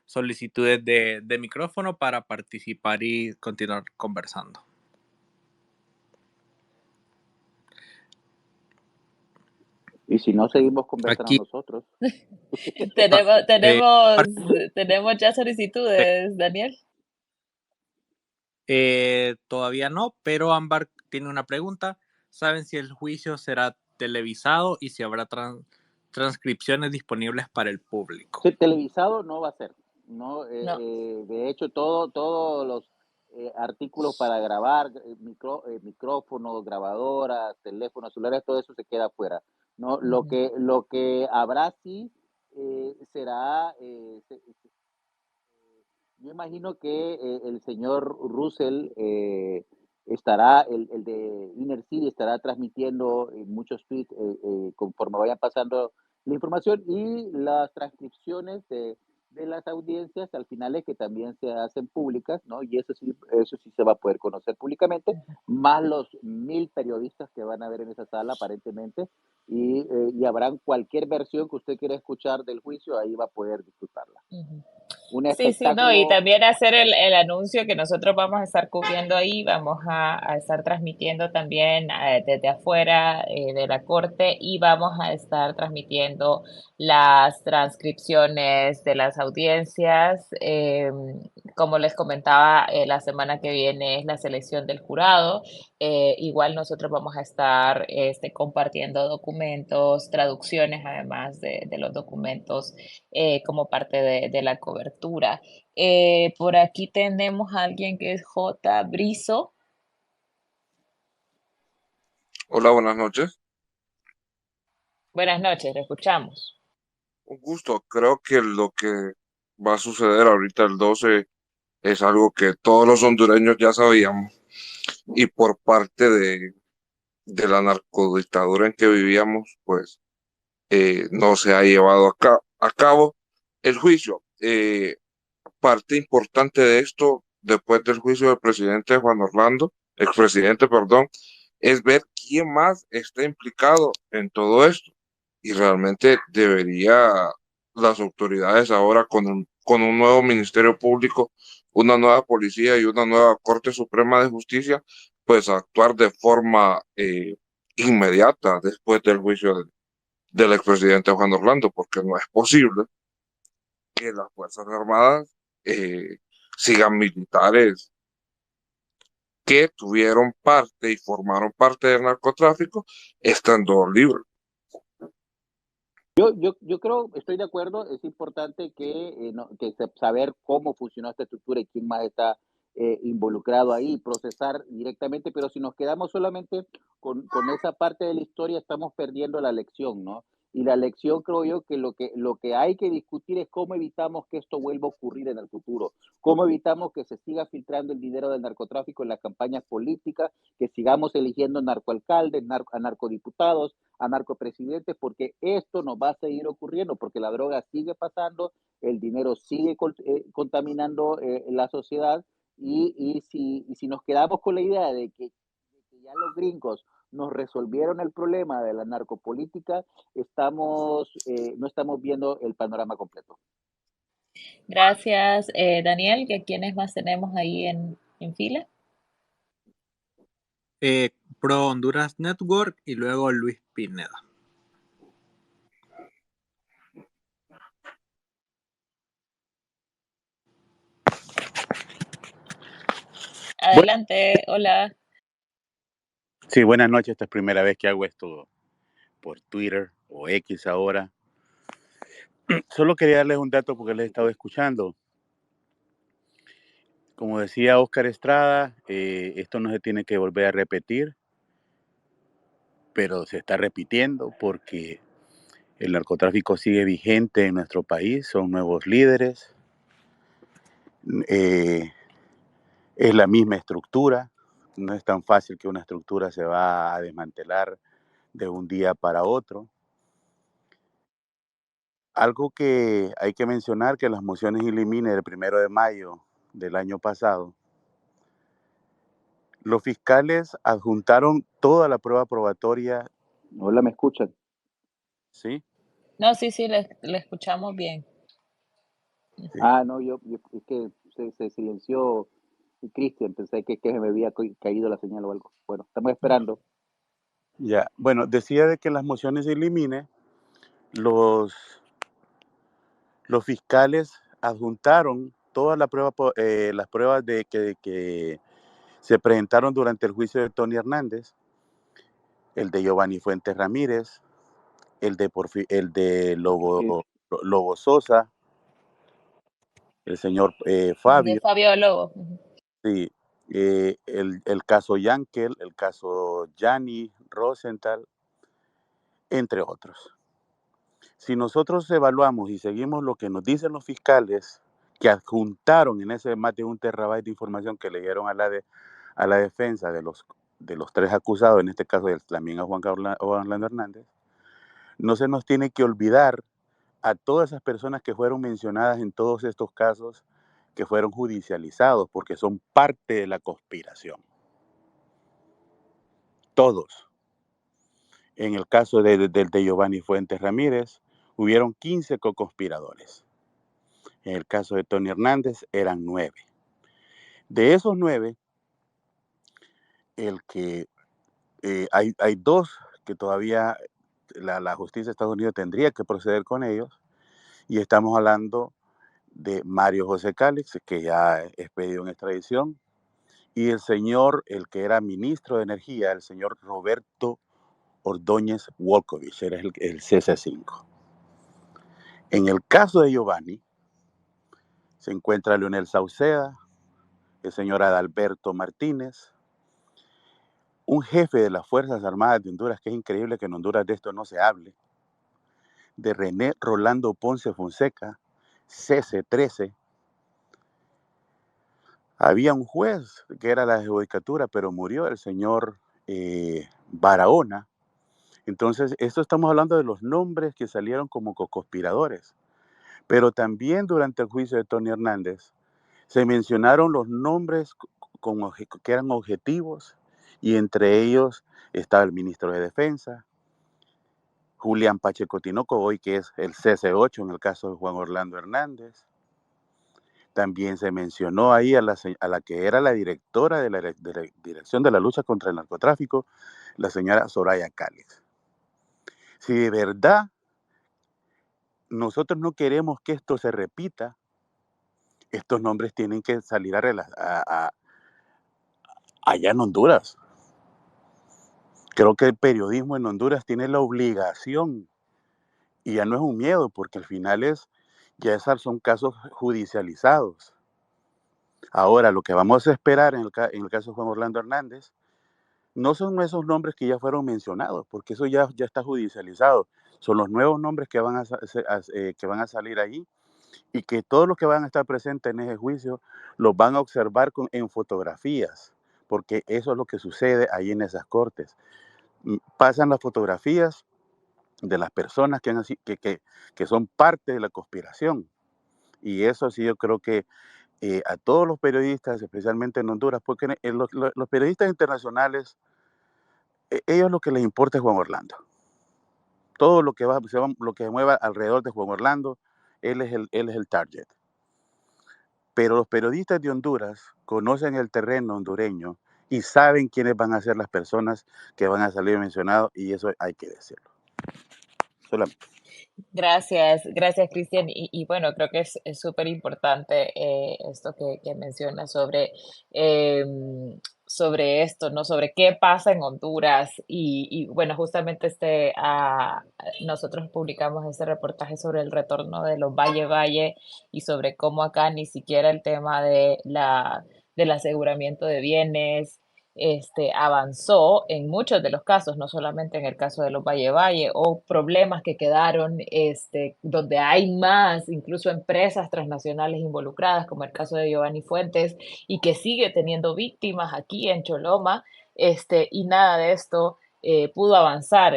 solicitudes de micrófono para participar y continuar conversando. Y si no, seguimos conversando Aquí nosotros. Tenemos ya solicitudes, Daniel. Todavía no, pero Ámbar tiene una pregunta. ¿Saben si el juicio será televisado y si habrá transcripciones disponibles para el público? Sí, televisado no va a ser. No, No. de hecho, todos los artículos para grabar, micrófonos, grabadoras, teléfonos celulares, todo eso se queda afuera. No, lo que habrá sí será, yo imagino que el señor Russell estará, el de Inner City estará transmitiendo muchos tweets conforme vayan pasando la información y las transcripciones de las audiencias al final es que también se hacen públicas, ¿no? Y eso sí se va a poder conocer públicamente, más los 1000 periodistas que van a ver en esa sala aparentemente, y habrán cualquier versión que usted quiera escuchar del juicio, ahí va a poder disfrutarla. Ujú. Un Sí, sí, no, y espectáculo. también hacer el anuncio que nosotros vamos a estar cubriendo ahí, vamos a estar transmitiendo también desde afuera de la corte y vamos a estar transmitiendo las transcripciones de las audiencias. Como les comentaba, la semana que viene es la selección del jurado. Igual nosotros vamos a estar compartiendo documentos, traducciones además de los documentos como parte de la cobertura. Por aquí tenemos a alguien que es J. Brizo. Hola, buenas noches. Buenas noches, le escuchamos. Un gusto. Creo que lo que va a suceder ahorita el 12 es algo que todos los hondureños ya sabíamos. Y por parte de la narcodictadura en que vivíamos, pues no se ha llevado a cabo el juicio. Parte importante de esto, después del juicio del presidente Juan Orlando, expresidente, perdón, es ver quién más está implicado en todo esto. Y realmente debería las autoridades ahora con un nuevo Ministerio Público, una nueva policía y una nueva Corte Suprema de Justicia, pues actuar de forma inmediata después del juicio del expresidente Juan Orlando, porque no es posible que las Fuerzas Armadas eh, sigan militares que tuvieron parte y formaron parte del narcotráfico estando libres. Yo creo, estoy de acuerdo, es importante saber cómo funcionó esta estructura y quién más está involucrado ahí, procesar directamente, pero si nos quedamos solamente con esa parte de la historia, estamos perdiendo la lección, ¿no? Y la lección creo yo que lo que hay que discutir es cómo evitamos que esto vuelva a ocurrir en el futuro, cómo evitamos que se siga filtrando el dinero del narcotráfico en las campañas políticas, que sigamos eligiendo narcoalcaldes, a narcodiputados, a narcopresidentes, porque esto nos va a seguir ocurriendo, porque la droga sigue pasando, el dinero sigue contaminando la sociedad, y si nos quedamos con la idea de que ya los gringos nos resolvieron el problema de la narcopolítica, no estamos viendo el panorama completo. Gracias, Daniel. ¿Quiénes más tenemos ahí en fila? Pro Honduras Network y luego Luis Pineda. Adelante, hola. Sí, buenas noches. Esta es primera vez que hago esto por Twitter o X ahora. Solo quería darles un dato porque les he estado escuchando. Como decía Óscar Estrada, esto no se tiene que volver a repetir, pero se está repitiendo porque el narcotráfico sigue vigente en nuestro país, son nuevos líderes, es la misma estructura, no es tan fácil que una estructura se va a desmantelar de un día para otro. Algo que hay que mencionar, que las mociones in limine del 1 de mayo del año pasado, los fiscales adjuntaron toda la prueba probatoria, Hola, ¿me escuchan? ¿sí? No, sí, sí, le escuchamos bien. Sí. No, es que se silenció Cristian, pensé que se me había caído la señal o algo. Bueno, estamos esperando. Ya, bueno, decía de que las mociones in limine, los fiscales adjuntaron todas las pruebas de que se presentaron durante el juicio de Tony Hernández, el de Giovanni Fuentes Ramírez, el de Lobo Sosa, el señor De Fabio, Fabio Lobo. sí, el caso Yankel, el caso Gianni Rosenthal, entre otros. Si nosotros evaluamos y seguimos lo que nos dicen los fiscales que adjuntaron en ese más de 1 terabyte de información que le dieron a la defensa de los tres acusados, en este caso también a Juan Orlando Hernández, no se nos tiene que olvidar a todas esas personas que fueron mencionadas en todos estos casos que fueron judicializados, porque son parte de la conspiración. Todos. En el caso de Giovanni Fuentes Ramírez, hubieron 15 co-conspiradores. En el caso de Tony Hernández, eran 9. De esos 9, hay 2 que todavía la justicia de Estados Unidos tendría que proceder con ellos, y estamos hablando de Mario José Calix, que ya es pedido en extradición, y el que era ministro de Energía, el señor Roberto Ordóñez Wolcovich, era el CC5. En el caso de Giovanni, se encuentra Leonel Sauceda, el señor Adalberto Martínez, un jefe de las Fuerzas Armadas de Honduras, que es increíble que en Honduras de esto no se hable, de René Rolando Ponce Fonseca, CC13. Había un juez que era la judicatura, pero murió, el señor Barahona. Entonces, esto estamos hablando de los nombres que salieron como conspiradores. Pero también durante el juicio de Tony Hernández se mencionaron los nombres que eran objetivos, y entre ellos estaba el ministro de Defensa, Julián Pacheco Tinoco, hoy que es el CC8 en el caso de Juan Orlando Hernández. También se mencionó ahí a la que era la directora de la Dirección de la Lucha contra el Narcotráfico, la señora Soraya Calix. Si de verdad nosotros no queremos que esto se repita, estos nombres tienen que salir allá en Honduras. Creo que el periodismo en Honduras tiene la obligación, y ya no es un miedo, porque al final ya esos son casos judicializados. Ahora, lo que vamos a esperar en el caso de Juan Orlando Hernández, no son esos nombres que ya fueron mencionados, porque eso ya está judicializado. Son los nuevos nombres que van a salir ahí, y que todos los que van a estar presentes en ese juicio los van a observar en fotografías, porque eso es lo que sucede ahí en esas cortes. Pasan las fotografías de las personas que son parte de la conspiración, y eso sí yo creo que a todos los periodistas, especialmente en Honduras, porque los periodistas internacionales, ellos lo que les importa es Juan Orlando. Todo lo que se mueva alrededor de Juan Orlando, él es el target. Pero los periodistas de Honduras conocen el terreno hondureño y saben quiénes van a ser las personas que van a salir mencionados, y eso hay que decirlo. Solamente. Gracias, gracias Cristian. Y bueno, creo que es súper importante esto que mencionas sobre esto, ¿no? Sobre qué pasa en Honduras. Y bueno, justamente nosotros publicamos este reportaje sobre el retorno de los Valle Valle y sobre cómo acá ni siquiera el tema del aseguramiento de bienes avanzó en muchos de los casos, no solamente en el caso de los Valle Valle, o problemas que quedaron donde hay más, incluso empresas transnacionales involucradas, como el caso de Giovanni Fuentes, y que sigue teniendo víctimas aquí en Choloma, y nada de esto pudo avanzar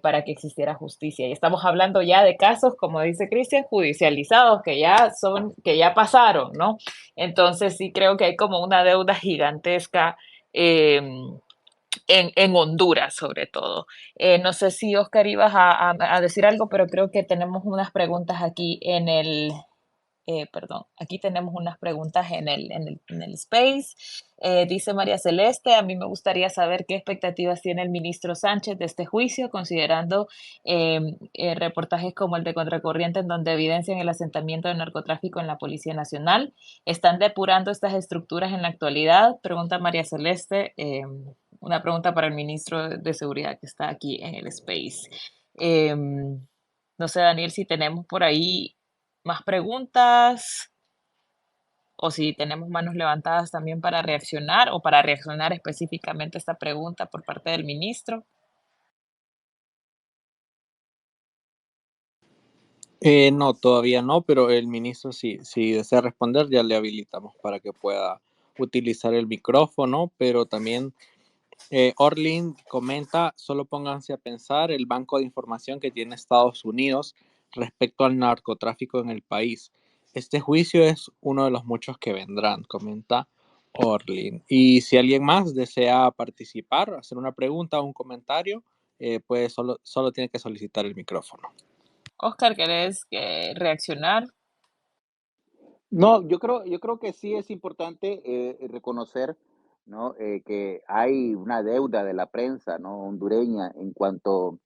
para que existiera justicia. Y estamos hablando ya de casos, como dice Cristian, judicializados, que ya pasaron, ¿no? Entonces sí creo que hay como una deuda gigantesca en Honduras, sobre todo. No sé si Oscar ibas a decir algo, pero creo que tenemos unas preguntas aquí aquí tenemos unas preguntas en el Space. Dice María Celeste, a mí me gustaría saber qué expectativas tiene el ministro Sánchez de este juicio, considerando reportajes como el de Contracorriente, en donde evidencian el asentamiento de narcotráfico en la Policía Nacional. ¿Están depurando estas estructuras en la actualidad? Pregunta María Celeste. Una pregunta para el ministro de Seguridad que está aquí en el Space. No sé, Daniel, si tenemos por ahí más preguntas o si tenemos manos levantadas también para reaccionar o para reaccionar específicamente a esta pregunta por parte del ministro. No, todavía no, pero el ministro si desea responder ya le habilitamos para que pueda utilizar el micrófono, pero también Orlin comenta, solo pónganse a pensar el banco de información que tiene Estados Unidos respecto al narcotráfico en el país. Este juicio es uno de los muchos que vendrán, comenta Orlin. Y si alguien más desea participar, hacer una pregunta o un comentario, pues solo tiene que solicitar el micrófono. Oscar, ¿querés reaccionar? No, yo creo que sí es importante reconocer, ¿no? Que hay una deuda de la prensa, ¿no? Hondureña en cuanto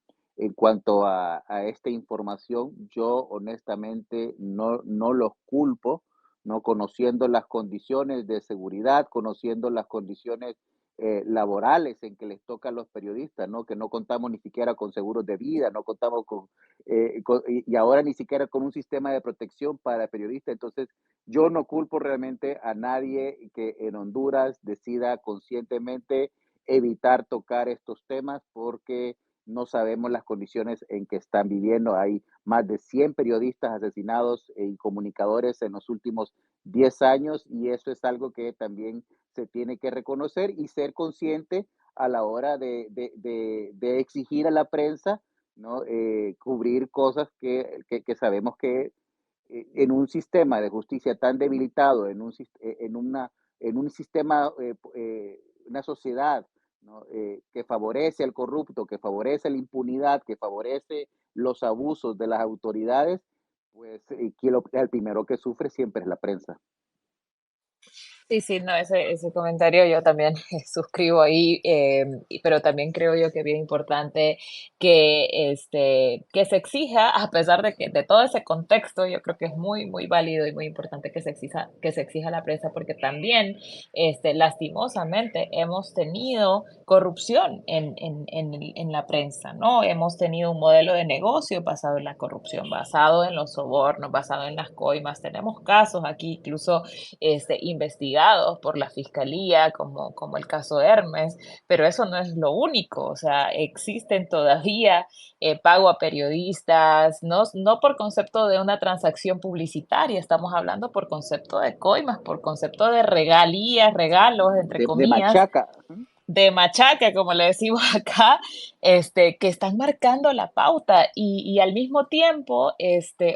a esta información. Yo honestamente no los culpo, ¿no? Conociendo las condiciones de seguridad, conociendo las condiciones laborales en que les toca a los periodistas, ¿no? Que no contamos ni siquiera con seguros de vida, no contamos y ahora ni siquiera con un sistema de protección para periodistas. Entonces, yo no culpo realmente a nadie que en Honduras decida conscientemente evitar tocar estos temas porque no sabemos las condiciones en que están viviendo. Hay más de 100 periodistas asesinados y comunicadores en los últimos 10 años y eso es algo que también se tiene que reconocer y ser consciente a la hora de exigir a la prensa, ¿no? Cubrir cosas que sabemos que en un sistema de justicia tan debilitado, en un sistema, una sociedad, ¿no? Que favorece al corrupto, que favorece la impunidad, que favorece los abusos de las autoridades, pues el primero que sufre siempre es la prensa. Sí, sí, no, ese comentario yo también suscribo ahí, pero también creo yo que es bien importante que se exija, a pesar de todo ese contexto, yo creo que es muy, muy válido y muy importante que se exija a la prensa, porque también, lastimosamente, hemos tenido corrupción en la prensa, ¿no? Hemos tenido un modelo de negocio basado en la corrupción, basado en los sobornos, basado en las coimas. Tenemos casos aquí, incluso investigados por la fiscalía, como el caso Hermes, pero eso no es lo único, o sea, existen todavía pago a periodistas, no por concepto de una transacción publicitaria, estamos hablando por concepto de coimas, por concepto de regalías, regalos, entre De comillas, machaca. de machaca, como le decimos acá, que están marcando la pauta y al mismo tiempo,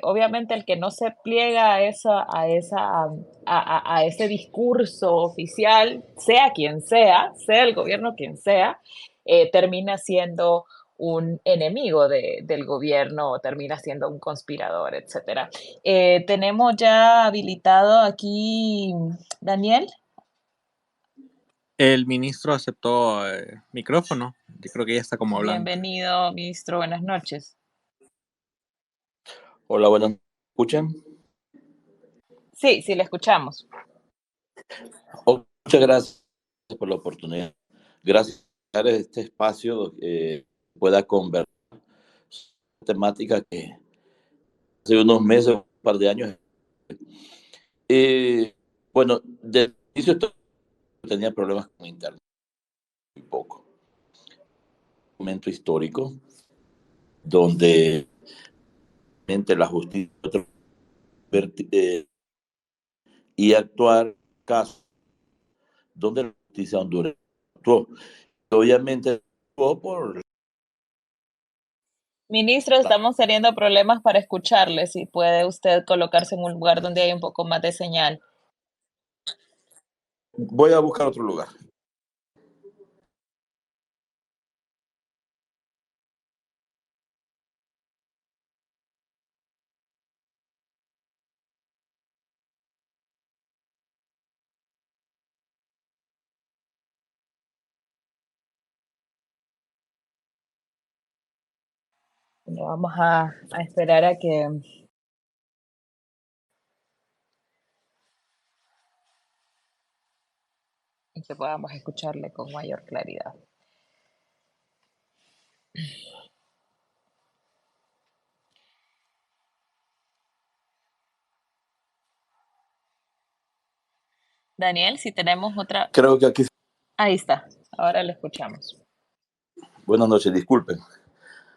obviamente el que no se pliega a ese discurso oficial, sea el gobierno quien sea, termina siendo un enemigo del gobierno o termina siendo un conspirador, etcétera. Tenemos ya habilitado aquí, Daniel. El ministro aceptó micrófono. Yo creo que ya está como hablando. Bienvenido, ministro. Buenas noches. Hola, buenas. ¿Me escuchan? Sí, sí, le escuchamos. Muchas gracias por la oportunidad. Gracias por este espacio pueda conversar temática que hace unos meses, un par de años. Bueno, de inicio tenía problemas con internet un poco. Un momento histórico donde la justicia y actuar casos donde la justicia hondureña actuó. Obviamente actuó por... Ministro, estamos teniendo problemas para escucharle. Si puede usted colocarse en un lugar donde hay un poco más de señal. Voy a buscar otro lugar. Bueno, vamos a esperar a que podamos escucharle con mayor claridad. Daniel, si tenemos otra... Creo que aquí... Ahí está, ahora lo escuchamos. Buenas noches, disculpen.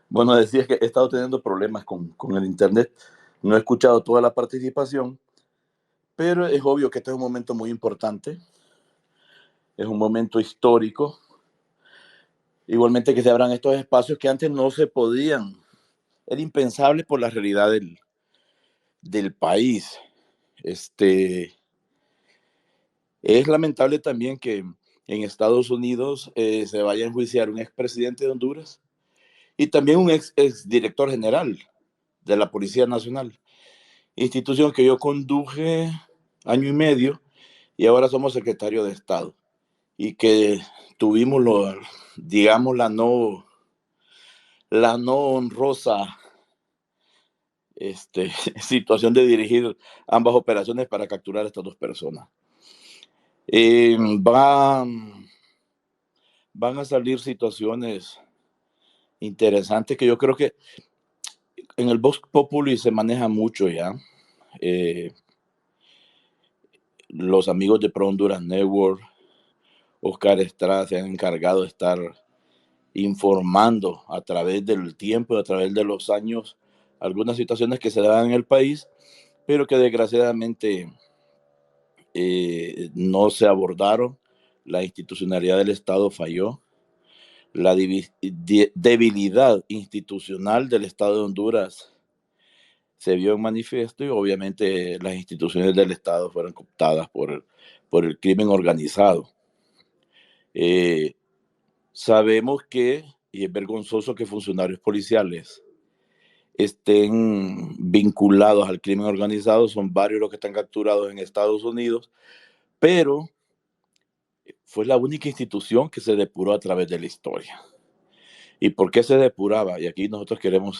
Bueno, decía que he estado teniendo problemas con el internet. No he escuchado toda la participación, pero es obvio que este es un momento muy importante. Es un momento histórico. Igualmente que se abran estos espacios que antes no se podían. Era impensable por la realidad del país. Es lamentable también que en Estados Unidos se vaya a enjuiciar un expresidente de Honduras y también un ex director general de la Policía Nacional, institución que yo conduje año y medio y ahora somos secretario de Estado y que tuvimos, digamos, la no honrosa situación de dirigir ambas operaciones para capturar a estas dos personas. Van a salir situaciones interesantes que yo creo que en el Vox Populi se maneja mucho ya. Los amigos de Pro Honduras Network, Oscar Estrada, se han encargado de estar informando a través del tiempo, a través de los años, algunas situaciones que se dan en el país, pero que desgraciadamente no se abordaron. La institucionalidad del Estado falló. La debilidad institucional del Estado de Honduras se vio en manifiesto y obviamente las instituciones del Estado fueron cooptadas por el crimen organizado. Sabemos que, y es vergonzoso que funcionarios policiales estén vinculados al crimen organizado, son varios los que están capturados en Estados Unidos, pero fue la única institución que se depuró a través de la historia. ¿Y por qué se depuraba? Y aquí nosotros queremos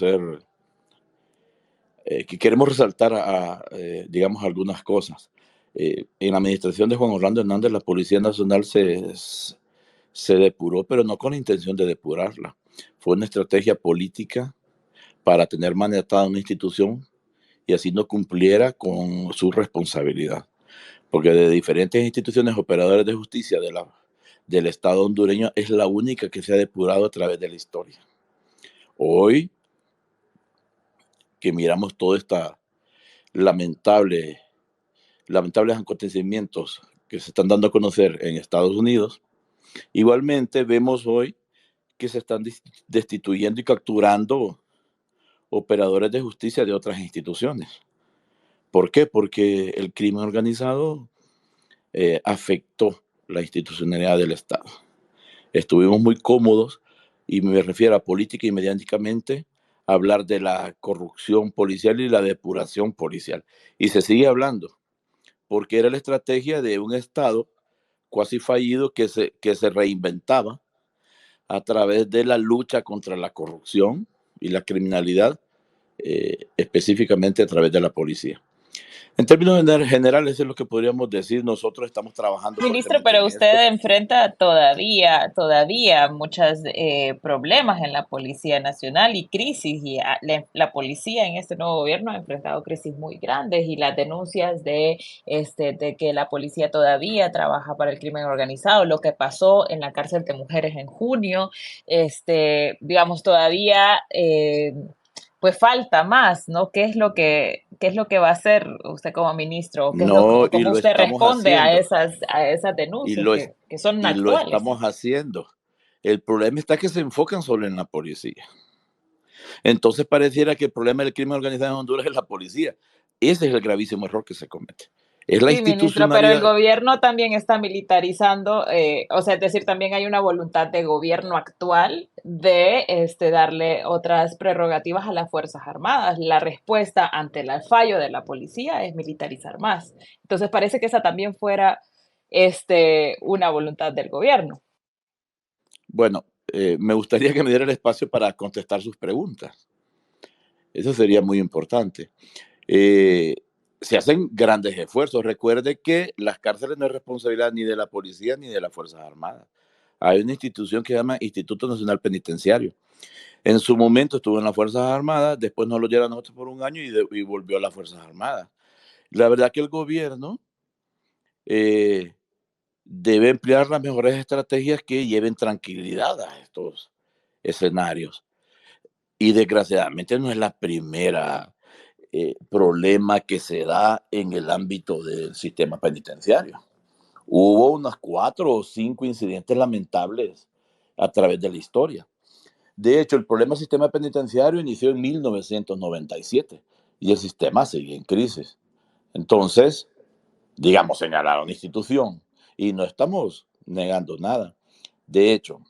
queremos resaltar digamos, algunas cosas. En la administración de Juan Orlando Hernández, la Policía Nacional se depuró, pero no con la intención de depurarla. Fue una estrategia política para tener maniatada una institución y así no cumpliera con su responsabilidad. Porque de diferentes instituciones operadoras de justicia del Estado hondureño es la única que se ha depurado a través de la historia. Hoy que miramos todos estos lamentables acontecimientos que se están dando a conocer en Estados Unidos, igualmente vemos hoy que se están destituyendo y capturando operadores de justicia de otras instituciones. ¿Por qué? Porque el crimen organizado afectó la institucionalidad del Estado. Estuvimos muy cómodos, y me refiero a política y mediáticamente, a hablar de la corrupción policial y la depuración policial. Y se sigue hablando, porque era la estrategia de un Estado cuasi fallido que se reinventaba a través de la lucha contra la corrupción y la criminalidad, específicamente a través de la policía. En términos generales, es lo que podríamos decir. Nosotros estamos trabajando Ministro, fuertemente pero en usted esto. enfrenta todavía muchos problemas en la Policía Nacional y crisis, y la policía en este nuevo gobierno ha enfrentado crisis muy grandes y las denuncias de que la policía todavía trabaja para el crimen organizado, lo que pasó en la cárcel de mujeres en junio, digamos, todavía pues falta más, ¿no? ¿Qué es lo que va a hacer usted como ministro? No, y ¿Cómo lo usted estamos responde a haciendo. esas Y denuncias lo, que son y lo actuales? estamos haciendo. El problema está que se enfocan solo en la policía. Entonces pareciera que el problema del crimen organizado en Honduras es la policía. Ese es el gravísimo error que se comete. Es la Sí, ministro, pero el institucionalidad. gobierno también está militarizando, o sea, es decir, también hay una voluntad de gobierno actual de darle otras prerrogativas a las Fuerzas Armadas. La respuesta ante el fallo de la policía es militarizar más. Entonces parece que esa también fuera una voluntad del gobierno. Bueno, me gustaría que me diera el espacio para contestar sus preguntas. Eso sería muy importante. Se hacen grandes esfuerzos. Recuerde que las cárceles no es responsabilidad ni de la policía ni de las Fuerzas Armadas. Hay una institución que se llama Instituto Nacional Penitenciario. En su momento estuvo en las Fuerzas Armadas, después nos lo dieron a nosotros por un año y volvió a las Fuerzas Armadas. La verdad que el gobierno debe emplear las mejores estrategias que lleven tranquilidad a estos escenarios. Y desgraciadamente no es la primera problema que se da en el ámbito del sistema penitenciario. Hubo unos 4 o 5 incidentes lamentables a través de la historia. De hecho, el problema del sistema penitenciario inició en 1997 y el sistema sigue en crisis. Entonces, digamos, señalar a una institución y no estamos negando nada. De hecho,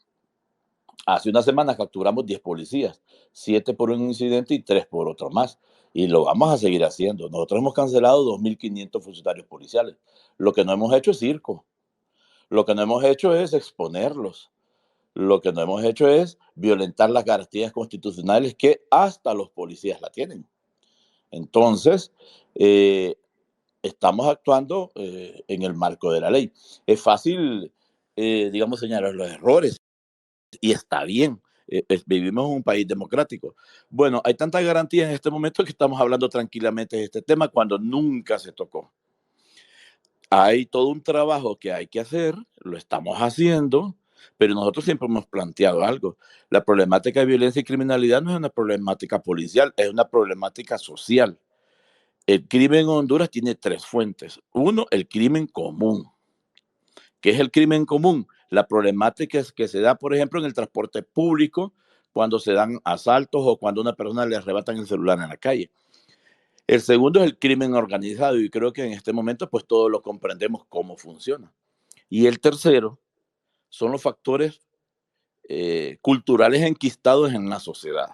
Hace una semana capturamos 10 policías, 7 por un incidente y 3 por otro más. Y lo vamos a seguir haciendo. Nosotros hemos cancelado 2.500 funcionarios policiales. Lo que no hemos hecho es circo. Lo que no hemos hecho es exponerlos. Lo que no hemos hecho es violentar las garantías constitucionales que hasta los policías la tienen. Entonces, estamos actuando en el marco de la ley. Es fácil, digamos, señalar los errores y está bien. Vivimos en un país democrático. Bueno, hay tantas garantías en este momento que estamos hablando tranquilamente de este tema cuando nunca se tocó. Hay todo un trabajo que hay que hacer, lo estamos haciendo, pero nosotros siempre hemos planteado algo. La problemática de violencia y criminalidad no es una problemática policial, es una problemática social. El crimen en Honduras tiene 3 fuentes. Uno, el crimen común. ¿Qué es el crimen común? La problemática es que se da, por ejemplo, en el transporte público, cuando se dan asaltos o cuando a una persona le arrebatan el celular en la calle. El segundo es el crimen organizado y creo que en este momento pues todos lo comprendemos cómo funciona. Y el tercero son los factores culturales enquistados en la sociedad.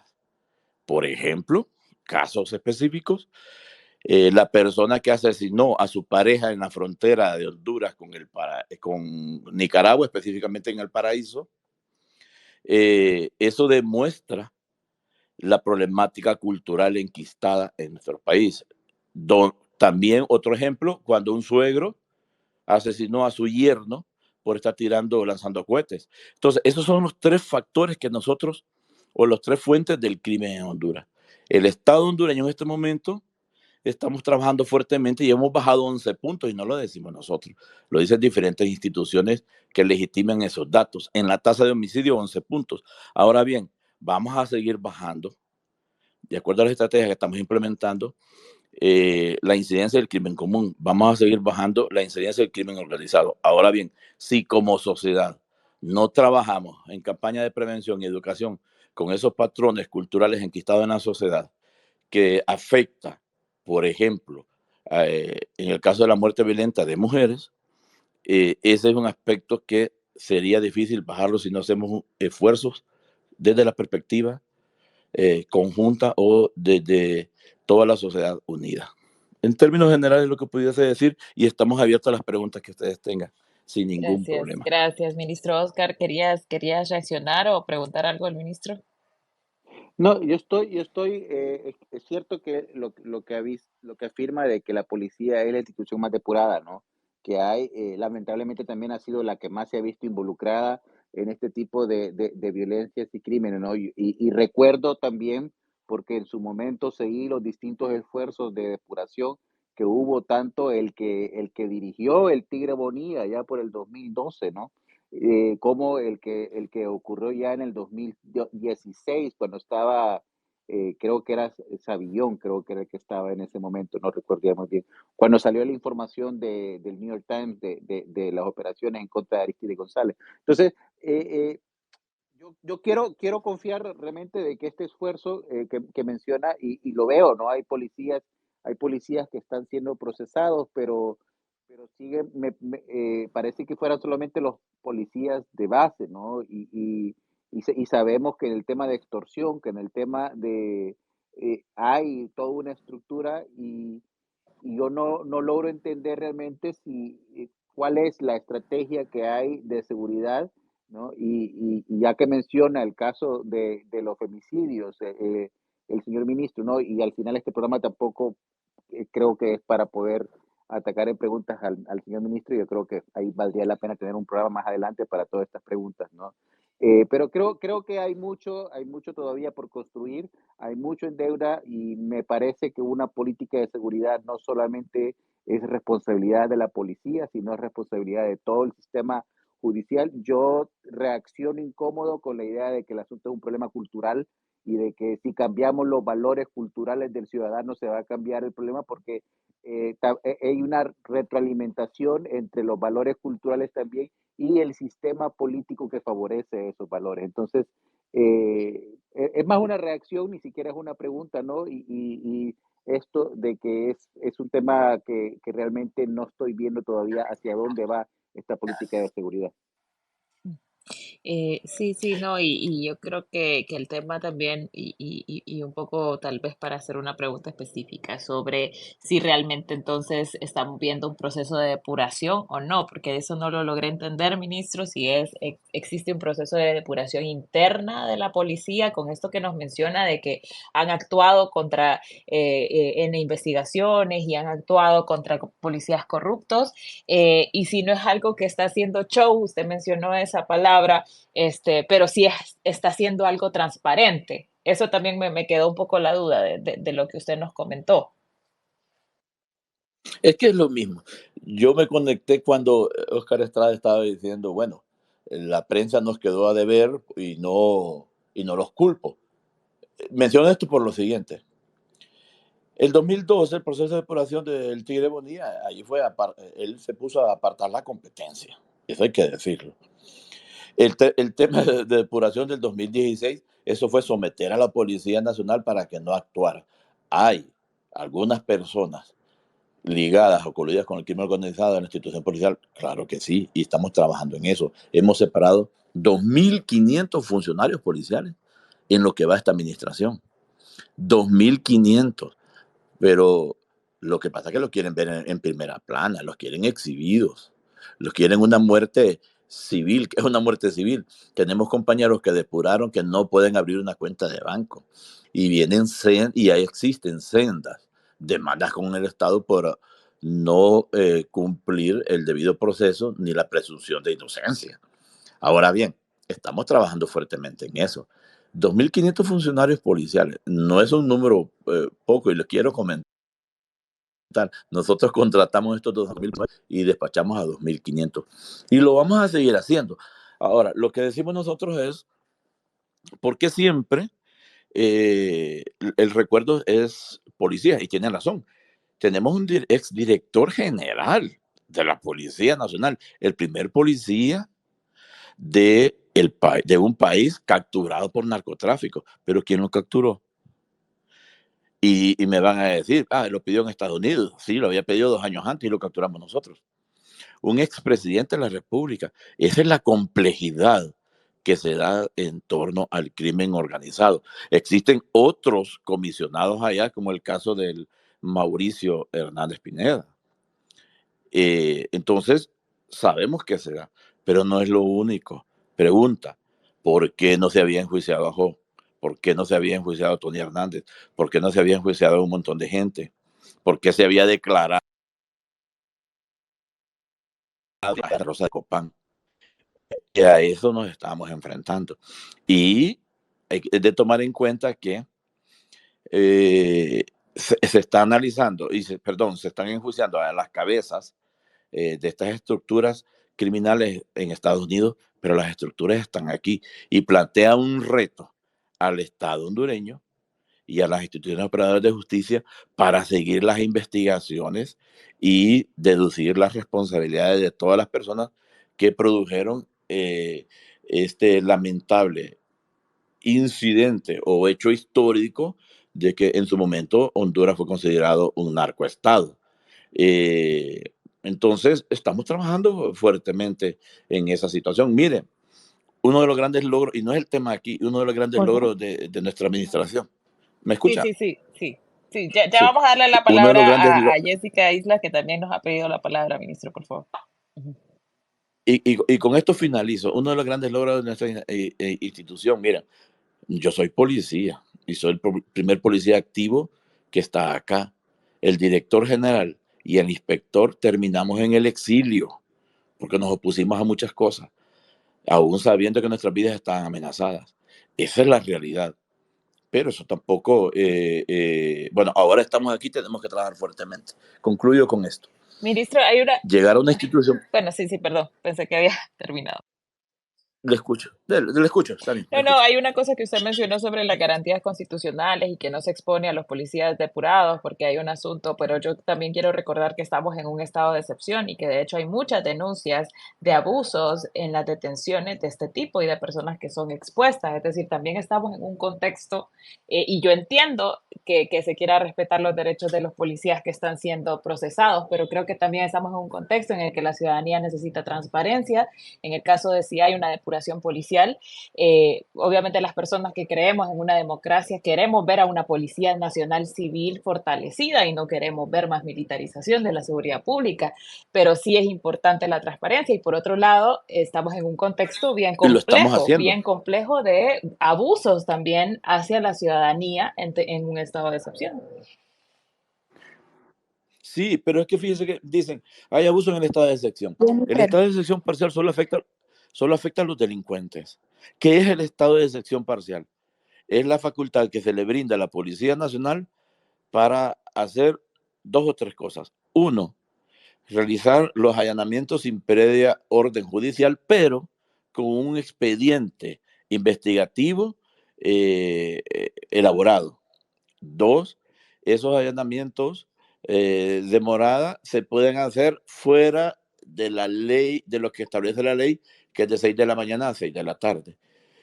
Por ejemplo, casos específicos, la persona que asesinó a su pareja en la frontera de Honduras con Nicaragua, específicamente en El Paraíso, eso demuestra la problemática cultural enquistada en nuestro país. También otro ejemplo, cuando un suegro asesinó a su yerno por estar lanzando cohetes. Entonces, esos son los 3 factores que nosotros, o los 3 fuentes del crimen en Honduras. El Estado hondureño en este momento estamos trabajando fuertemente y hemos bajado 11 puntos y no lo decimos nosotros, lo dicen diferentes instituciones que legitiman esos datos. En la tasa de homicidio, 11 puntos. Ahora bien, vamos a seguir bajando, de acuerdo a las estrategias que estamos implementando, la incidencia del crimen común. Vamos a seguir bajando la incidencia del crimen organizado. Ahora bien, si como sociedad no trabajamos en campaña de prevención y educación con esos patrones culturales enquistados en la sociedad que afecta, por ejemplo, en el caso de la muerte violenta de mujeres, ese es un aspecto que sería difícil bajarlo si no hacemos esfuerzos desde la perspectiva conjunta o desde toda la sociedad unida. En términos generales, lo que pudiese decir, y estamos abiertos a las preguntas que ustedes tengan, sin ningún Gracias, problema. gracias, ministro Oscar. ¿Querías reaccionar o preguntar algo al ministro? No, es cierto que lo que afirma de que la policía es la institución más depurada, ¿no? Que hay, lamentablemente también ha sido la que más se ha visto involucrada en este tipo de violencias y crímenes, ¿no? Y recuerdo también, porque en su momento seguí los distintos esfuerzos de depuración que hubo, tanto el que dirigió el Tigre Bonilla ya por el 2012, ¿no? Como el que ocurrió ya en el 2016, cuando estaba, creo que era Savillón, creo que era el que estaba en ese momento, no recuerdo ya muy bien, cuando salió la información del New York Times de las operaciones en contra de Aristide González. Entonces, yo quiero confiar realmente de que este esfuerzo que menciona, y lo veo, ¿no? Hay policías que están siendo procesados, pero sigue, parece que fueran solamente los policías de base, ¿no? Y sabemos que en el tema de extorsión, que en el tema hay toda una estructura y yo no logro entender realmente cuál es la estrategia que hay de seguridad, ¿no? Y ya que menciona el caso de los femicidios, el señor ministro, ¿no? Y al final este programa tampoco creo que es para poder atacar en preguntas al señor ministro. Yo creo que ahí valdría la pena tener un programa más adelante para todas estas preguntas, ¿no? Pero creo que hay mucho todavía por construir, hay mucho en deuda y me parece que una política de seguridad no solamente es responsabilidad de la policía, sino es responsabilidad de todo el sistema judicial. Yo reacciono incómodo con la idea de que el asunto es un problema cultural y de que si cambiamos los valores culturales del ciudadano se va a cambiar el problema, porque hay una retroalimentación entre los valores culturales también y el sistema político que favorece esos valores. Entonces, es más una reacción, ni siquiera es una pregunta, ¿no? Y esto de que es un tema que realmente no estoy viendo todavía hacia dónde va esta política de seguridad. Sí, no, y yo creo que el tema también, y un poco tal vez para hacer una pregunta específica sobre si realmente entonces estamos viendo un proceso de depuración o no, porque eso no lo logré entender, ministro, si existe un proceso de depuración interna de la policía con esto que nos menciona de que han actuado contra, en investigaciones y han actuado contra policías corruptos, y si no es algo que está haciendo show, usted mencionó esa palabra, pero sí está haciendo algo transparente. Eso también me quedó un poco la duda de lo que usted nos comentó. Es que es lo mismo. Yo me conecté cuando Oscar Estrada estaba diciendo, bueno, la prensa nos quedó a deber y no los culpo. Menciono esto por lo siguiente. El 2012, el proceso de depuración del Tigre Bonilla, allí él se puso a apartar la competencia. Eso hay que decirlo. El tema de depuración del 2016, eso fue someter a la Policía Nacional para que no actuara. Hay algunas personas ligadas o coludidas con el crimen organizado en la institución policial, claro que sí, y estamos trabajando en eso. Hemos separado 2.500 funcionarios policiales en lo que va esta administración. 2.500. Pero lo que pasa es que los quieren ver en primera plana, los quieren exhibidos, los quieren una muerte civil, que es una muerte civil. Tenemos compañeros que depuraron que no pueden abrir una cuenta de banco y y ahí existen sendas demandas con el Estado por no cumplir el debido proceso ni la presunción de inocencia. Ahora bien, estamos trabajando fuertemente en eso. 2.500 funcionarios policiales no es un número poco, y les quiero comentar. Nosotros contratamos estos 2.000 y despachamos a 2.500. Y lo vamos a seguir haciendo. Ahora, lo que decimos nosotros es, ¿por qué siempre el recuerdo es policía? Y tiene razón. Tenemos un exdirector general de la Policía Nacional, el primer policía de un país capturado por narcotráfico. Pero ¿quién lo capturó? Y me van a decir, lo pidió en Estados Unidos. Sí, lo había pedido 2 años antes y lo capturamos nosotros. Un expresidente de la República. Esa es la complejidad que se da en torno al crimen organizado. Existen otros comisionados allá, como el caso del Mauricio Hernández Pineda. Entonces, sabemos que se da, pero no es lo único. Pregunta, ¿por qué no se había enjuiciado a Jo? ¿Por qué no se había enjuiciado a Tony Hernández? ¿Por qué no se había enjuiciado a un montón de gente? ¿Por qué se había declarado a Rosa de Copán? Y a eso nos estábamos enfrentando. Y hay de tomar en cuenta que se está analizando, se están enjuiciando a las cabezas de estas estructuras criminales en Estados Unidos, pero las estructuras están aquí y plantea un reto al Estado hondureño y a las instituciones operadoras de justicia para seguir las investigaciones y deducir las responsabilidades de todas las personas que produjeron este lamentable incidente o hecho histórico de que en su momento Honduras fue considerado un narcoestado. Eh, entonces, estamos trabajando fuertemente en esa situación. Miren, uno de los grandes logros, y no es el tema aquí, uno de los grandes logros de nuestra administración. ¿Me escucha? Sí. Ya Sí. vamos a darle la Uno de los grandes palabra a Jessica Islas, que también nos ha pedido la palabra, ministro, por favor. Ujú. y con esto finalizo. Uno de los grandes logros de nuestra institución, mira, yo soy policía y soy el primer policía activo que está acá. El director general y el inspector terminamos en el exilio porque nos opusimos a muchas cosas, aún sabiendo que nuestras vidas estaban amenazadas. Esa es la realidad. Pero eso tampoco, bueno, ahora estamos aquí, tenemos que trabajar fuertemente. Concluyo con esto. Ministro, hay una... Llegar a una institución... Bueno, sí, perdón, pensé que había terminado. Le escucho, está bien. No, hay una cosa que usted mencionó sobre las garantías constitucionales y que no se expone a los policías depurados porque hay un asunto, pero yo también quiero recordar que estamos en un estado de excepción y que de hecho hay muchas denuncias de abusos en las detenciones de este tipo y de personas que son expuestas. Es decir, también estamos en un contexto y yo entiendo que se quiera respetar los derechos de los policías que están siendo procesados, pero creo que también estamos en un contexto en el que la ciudadanía necesita transparencia. En el caso de si hay una depuración corporación policial. Obviamente las personas que creemos en una democracia queremos ver a una Policía Nacional Civil fortalecida y no queremos ver más militarización de la seguridad pública, pero sí es importante la transparencia y por otro lado estamos en un contexto Y lo estamos haciendo. bien complejo de abusos también hacia la ciudadanía en un estado de excepción. Sí, pero es que fíjense que dicen, hay abuso en el estado de excepción. El estado de excepción parcial solo afecta a los delincuentes. ¿Qué es el estado de excepción parcial? Es la facultad que se le brinda a la Policía Nacional para hacer 2 o 3 cosas. Uno, realizar los allanamientos sin previa orden judicial, pero con un expediente investigativo elaborado. 2, esos allanamientos de morada se pueden hacer fuera de la ley, de lo que establece la ley, que es de 6 de la mañana a 6 de la tarde.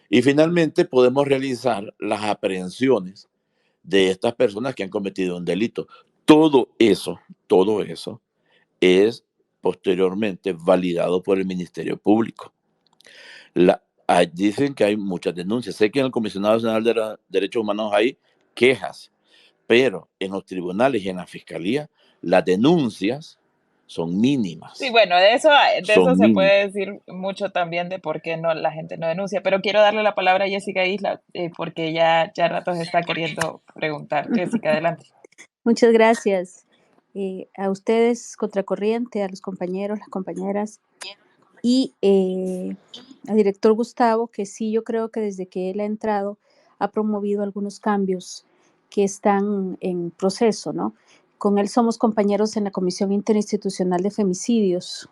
Y finalmente podemos realizar las aprehensiones de estas personas que han cometido un delito. Todo eso es posteriormente validado por el Ministerio Público. Dicen que hay muchas denuncias. Sé que en el Comisionado Nacional de los Derechos Humanos hay quejas, pero en los tribunales y en la fiscalía las denuncias son mínimas. Sí, bueno, de eso Son se mínimas. puede decir mucho también de por qué no la gente no denuncia, pero quiero darle la palabra a Jessica Isla porque ya ratos está queriendo preguntar. Jessica, adelante. Muchas gracias a ustedes, Contracorriente, a los compañeros, las compañeras y al director Gustavo, que sí, yo creo que desde que él ha entrado ha promovido algunos cambios que están en proceso, ¿no? Con él somos compañeros en la Comisión Interinstitucional de Femicidios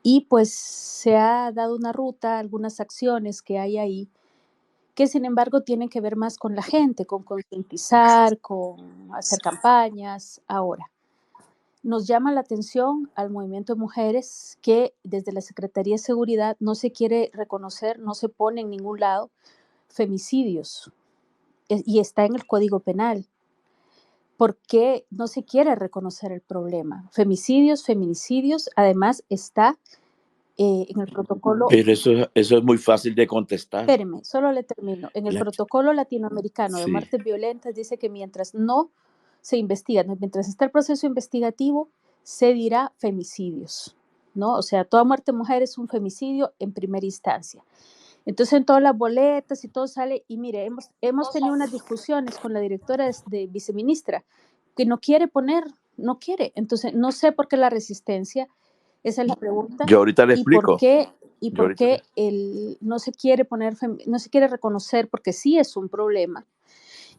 y pues se ha dado una ruta, algunas acciones que hay ahí que sin embargo tienen que ver más con la gente, con concientizar, con hacer campañas. Ahora, nos llama la atención al movimiento de mujeres que desde la Secretaría de Seguridad no se quiere reconocer, no se pone en ningún lado femicidios y está en el Código Penal. ¿Por qué no se quiere reconocer el problema? Femicidios, feminicidios, además está en el protocolo. Pero eso es muy fácil de contestar. Espéreme, solo le termino. En el protocolo latinoamericano de muertes violentas dice que mientras no se investiga, mientras está el proceso investigativo, se dirá femicidios, ¿no? O sea, toda muerte de mujer es un femicidio en primera instancia. Entonces, en todas las boletas y todo sale, y mire, hemos tenido unas discusiones con la directora de viceministra, que no quiere poner, no quiere. Entonces, no sé por qué la resistencia, esa es la pregunta. Yo ahorita le explico. ¿Y por qué no se quiere poner, no se quiere reconocer? Porque sí es un problema.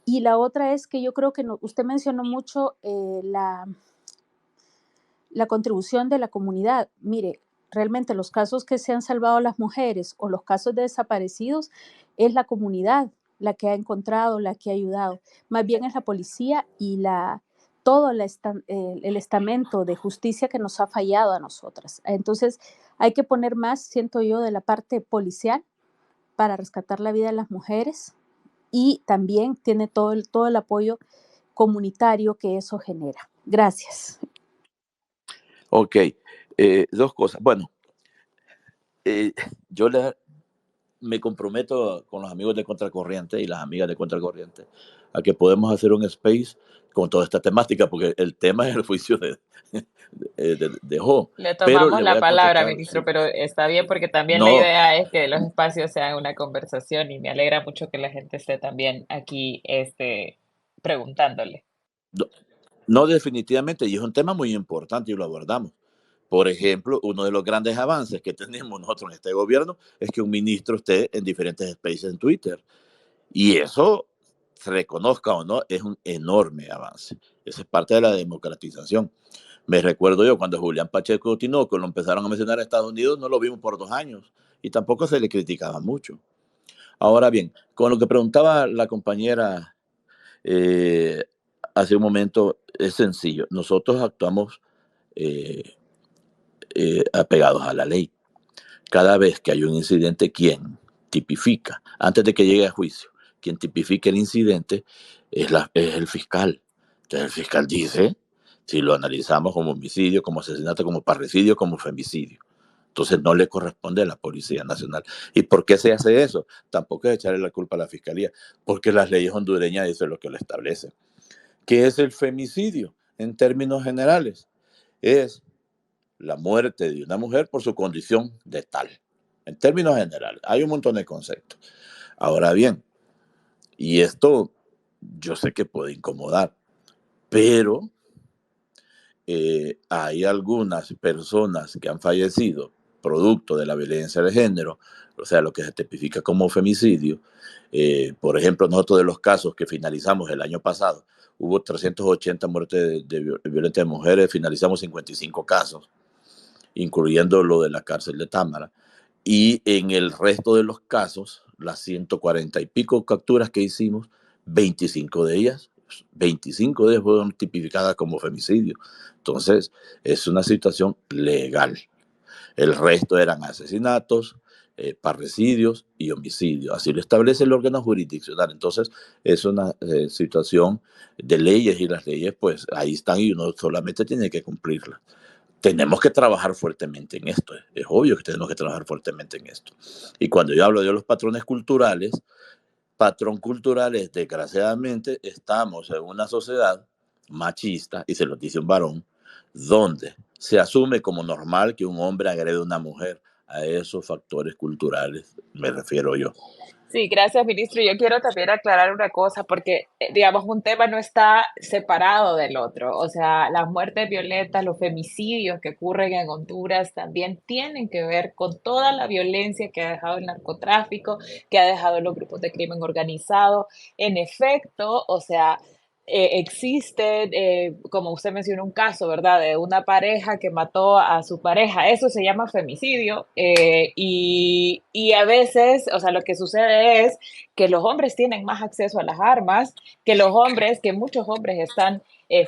Y la otra es que yo creo que usted mencionó mucho la contribución de la comunidad. Mire, realmente los casos que se han salvado las mujeres o los casos de desaparecidos es la comunidad la que ha encontrado, la que ha ayudado. Más bien es la policía y todo el estamento de justicia que nos ha fallado a nosotras. Entonces hay que poner más, siento yo, de la parte policial para rescatar la vida de las mujeres y también tiene todo el apoyo comunitario que eso genera. Gracias. Ok, 2 cosas. Bueno, yo me comprometo con los amigos de Contracorriente y las amigas de Contracorriente a que podemos hacer un space con toda esta temática, porque el tema es el juicio de Jo. Le tomamos la palabra, contestar, ministro, sí. pero está bien porque también No. la idea es que los espacios sean una conversación y me alegra mucho que la gente esté también aquí preguntándole. No, definitivamente, y es un tema muy importante y lo abordamos. Por ejemplo, uno de los grandes avances que tenemos nosotros en este gobierno es que un ministro esté en diferentes spaces en Twitter. Y eso, se reconozca o no, es un enorme avance. Eso es parte de la democratización. Me recuerdo yo cuando Julián Pacheco Tinoco lo empezaron a mencionar a Estados Unidos, no lo vimos por 2 años y tampoco se le criticaba mucho. Ahora bien, con lo que preguntaba la compañera hace un momento, es sencillo. Nosotros actuamos apegados a la ley. Cada vez que hay un incidente, ¿quién tipifica? Antes de que llegue a juicio, quien tipifica el incidente es el fiscal. Entonces el fiscal dice si lo analizamos como homicidio, como asesinato, como parricidio, como femicidio. Entonces no le corresponde a la Policía Nacional. ¿Y por qué se hace eso? Tampoco es echarle la culpa a la Fiscalía, porque las leyes hondureñas eso es lo que lo establecen. ¿Qué es el femicidio? En términos generales, es la muerte de una mujer por su condición de tal. En términos generales, hay un montón de conceptos. Ahora bien, y esto yo sé que puede incomodar, pero hay algunas personas que han fallecido producto de la violencia de género, o sea, lo que se tipifica como femicidio. Por ejemplo, nosotros de los casos que finalizamos el año pasado, hubo 380 muertes de violencia de mujeres, finalizamos 55 casos, incluyendo lo de la cárcel de Támara. Y en el resto de los casos, las 140 y pico capturas que hicimos, 25 de ellas fueron tipificadas como femicidio. Entonces, es una situación legal. El resto eran asesinatos, parricidios y homicidios. Así lo establece el órgano jurisdiccional. Entonces, es una situación de leyes y las leyes, pues ahí están y uno solamente tiene que cumplirlas. Tenemos que trabajar fuertemente en esto. Es obvio que tenemos que trabajar fuertemente en esto. Y cuando yo hablo de los patrones culturales, patrón cultural es, desgraciadamente, estamos en una sociedad machista, y se lo dice un varón, donde se asume como normal que un hombre agrede a una mujer. A esos factores culturales me refiero yo. Sí, gracias, ministro. Yo quiero también aclarar una cosa, porque, digamos, un tema no está separado del otro. O sea, las muertes violentas, los femicidios que ocurren en Honduras también tienen que ver con toda la violencia que ha dejado el narcotráfico, que ha dejado los grupos de crimen organizado. En efecto, o sea, existe, como usted mencionó, un caso, ¿verdad?, de una pareja que mató a su pareja. Eso se llama femicidio. Y a veces, o sea, lo que sucede es que los hombres tienen más acceso a las armas, que muchos hombres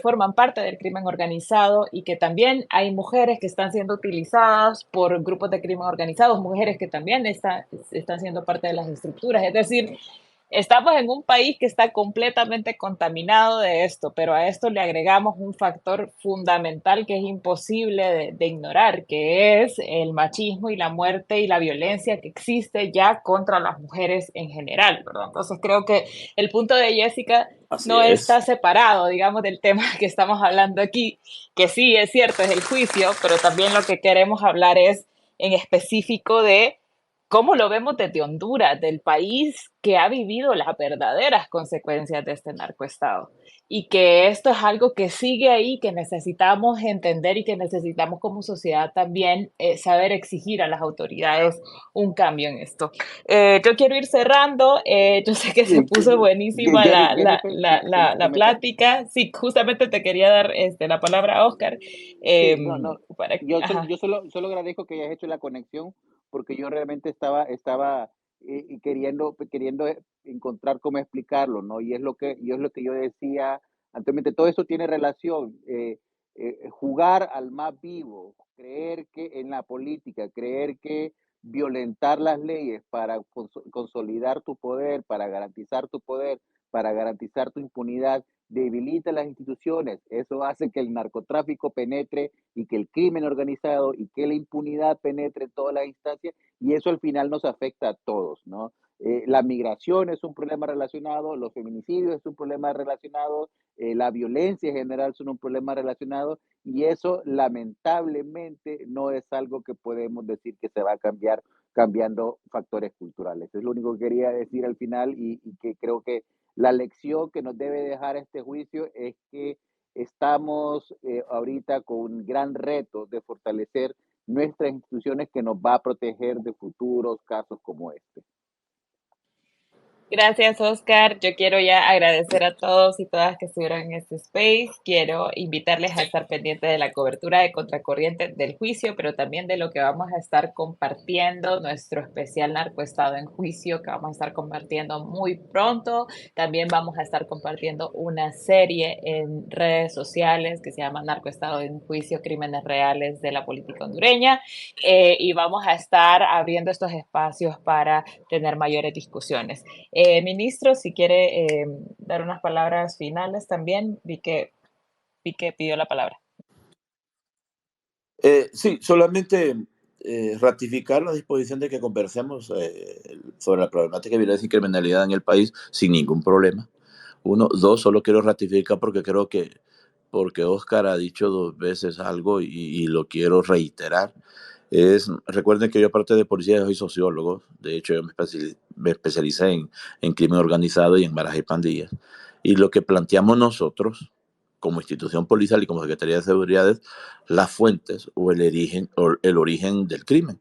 forman parte del crimen organizado y que también hay mujeres que están siendo utilizadas por grupos de crimen organizados, mujeres que también están siendo parte de las estructuras. Es decir, estamos en un país que está completamente contaminado de esto, pero a esto le agregamos un factor fundamental que es imposible de ignorar, que es el machismo y la muerte y la violencia que existe ya contra las mujeres en general, ¿verdad? Entonces creo que el punto de Jessica Así no es. está separado, digamos, del tema que estamos hablando aquí, que sí, es cierto, es el juicio, pero también lo que queremos hablar es en específico de cómo lo vemos desde Honduras, del país que ha vivido las verdaderas consecuencias de este narcoestado. Y que esto es algo que sigue ahí, que necesitamos entender y que necesitamos como sociedad también saber exigir a las autoridades un cambio en esto. Yo quiero ir cerrando. Yo sé que se puso buenísima la plática. Sí, justamente te quería dar la palabra a Oscar. Sí, no. Yo Ajá. solo agradezco que hayas hecho la conexión porque yo realmente estaba queriendo encontrar cómo explicarlo, ¿no? Y es lo que yo decía anteriormente. Todo eso tiene relación. Jugar al más vivo, creer que en la política, creer que violentar las leyes para consolidar tu poder, para garantizar tu poder, para garantizar tu impunidad, debilita las instituciones. Eso hace que el narcotráfico penetre y que el crimen organizado y que la impunidad penetre en todas las instancias, y eso al final nos afecta a todos, ¿no? La migración es un problema relacionado, los feminicidios es un problema relacionado, la violencia en general son un problema relacionado, y eso lamentablemente no es algo que podemos decir que se va a cambiar cambiando factores culturales. Es lo único que quería decir al final, y que creo que la lección que nos debe dejar este juicio es que estamos ahorita con un gran reto de fortalecer nuestras instituciones que nos va a proteger de futuros casos como este. Gracias, Oscar. Yo quiero ya agradecer a todos y todas que estuvieron en este space. Quiero invitarles a estar pendientes de la cobertura de Contracorriente del juicio, pero también de lo que vamos a estar compartiendo, nuestro especial Narcoestado en Juicio, que vamos a estar compartiendo muy pronto. También vamos a estar compartiendo una serie en redes sociales que se llama Narcoestado en Juicio, Crímenes Reales de la Política Hondureña. Y vamos a estar abriendo estos espacios para tener mayores discusiones. Ministro, si quiere dar unas palabras finales también, vi que pidió la palabra. Sí, solamente ratificar la disposición de que conversemos sobre la problemática de violencia y criminalidad en el país sin ningún problema. Uno, dos, solo quiero ratificar porque creo que, porque Oscar ha dicho 2 veces algo y lo quiero reiterar. Recuerden que yo, aparte de policía, soy sociólogo. De hecho, yo me especialicé en crimen organizado y en barajas y pandillas. Y lo que planteamos nosotros, como institución policial y como Secretaría de Seguridad, es las fuentes o el origen del crimen.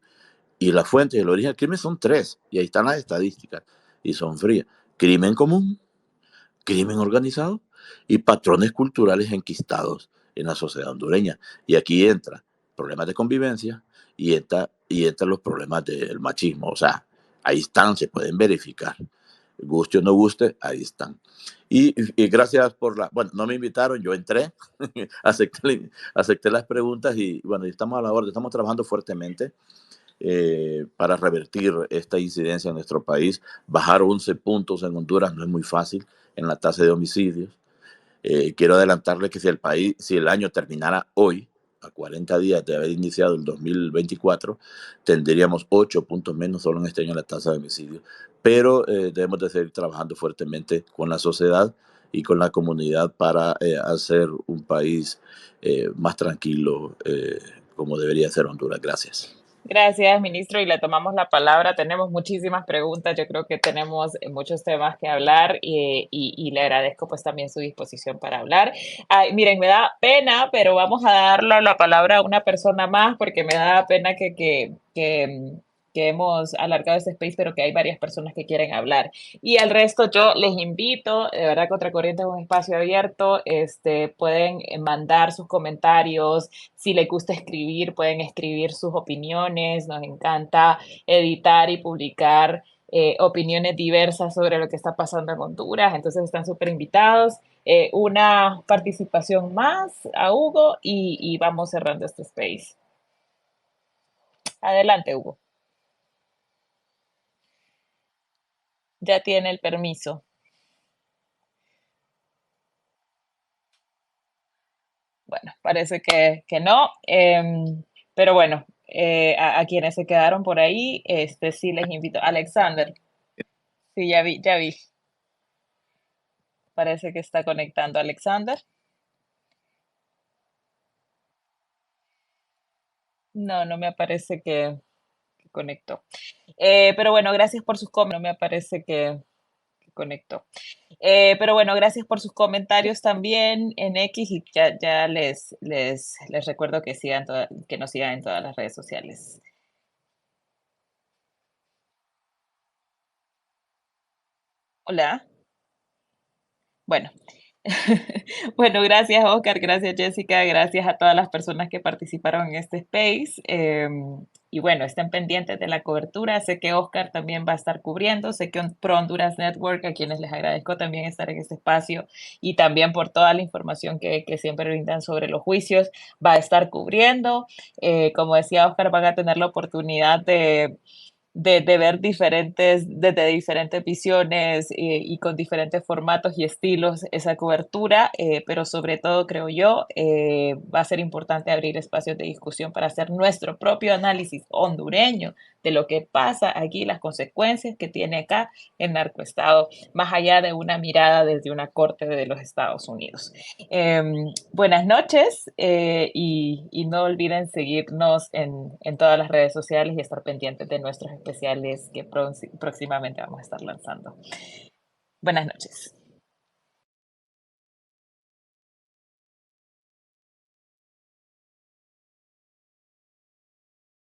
Y las fuentes y el origen del crimen son 3, y ahí están las estadísticas, y son frías. Crimen común, crimen organizado y patrones culturales enquistados en la sociedad hondureña. Y aquí entra problemas de convivencia y entran los problemas del machismo. O sea, ahí están, se pueden verificar. Guste o no guste, ahí están. Y gracias por la... Bueno, no me invitaron, yo entré, acepté las preguntas y bueno, estamos a la orden, estamos trabajando fuertemente para revertir esta incidencia en nuestro país. Bajar 11 puntos en Honduras no es muy fácil en la tasa de homicidios. Quiero adelantarle que si el año terminara hoy, a 40 días de haber iniciado el 2024, tendríamos 8 puntos menos solo en este año en la tasa de homicidios. Pero debemos de seguir trabajando fuertemente con la sociedad y con la comunidad para hacer un país más tranquilo, como debería ser Honduras. Gracias. Gracias, ministro, y le tomamos la palabra. Tenemos muchísimas preguntas, yo creo que tenemos muchos temas que hablar y le agradezco pues también su disposición para hablar. Ay, miren, me da pena, pero vamos a darle la palabra a una persona más porque me da pena que hemos alargado este space, pero que hay varias personas que quieren hablar. Y al resto yo les invito, de verdad, Contracorriente es un espacio abierto, pueden mandar sus comentarios, si les gusta escribir, pueden escribir sus opiniones, nos encanta editar y publicar opiniones diversas sobre lo que está pasando en Honduras, entonces están súper invitados. Una participación más a Hugo y vamos cerrando este space. Adelante, Hugo. Ya tiene el permiso. Bueno, parece que no, pero bueno, a quienes se quedaron por ahí, sí les invito. Alexander, sí, ya vi, ya vi. Parece que está conectando Alexander. No, no me aparece que conectó. Pero bueno, gracias por sus comentarios. No me aparece que conectó. Pero bueno, gracias por sus comentarios también en X y ya les recuerdo que que nos sigan en todas las redes sociales. Hola. Bueno. Bueno, gracias Oscar, gracias Jessica, gracias a todas las personas que participaron en este space. Y bueno, estén pendientes de la cobertura. Sé que Oscar también va a estar cubriendo, sé que Pro Honduras Network, a quienes les agradezco también estar en este espacio y también por toda la información que siempre brindan sobre los juicios, va a estar cubriendo. Como decía Oscar, van a tener la oportunidad de ver desde diferentes visiones y con diferentes formatos y estilos esa cobertura, pero sobre todo creo yo va a ser importante abrir espacios de discusión para hacer nuestro propio análisis hondureño de lo que pasa aquí, las consecuencias que tiene acá el narcoestado, más allá de una mirada desde una corte de los Estados Unidos. Buenas noches y no olviden seguirnos en todas las redes sociales y estar pendientes de nuestros especiales que próximamente vamos a estar lanzando. Buenas noches.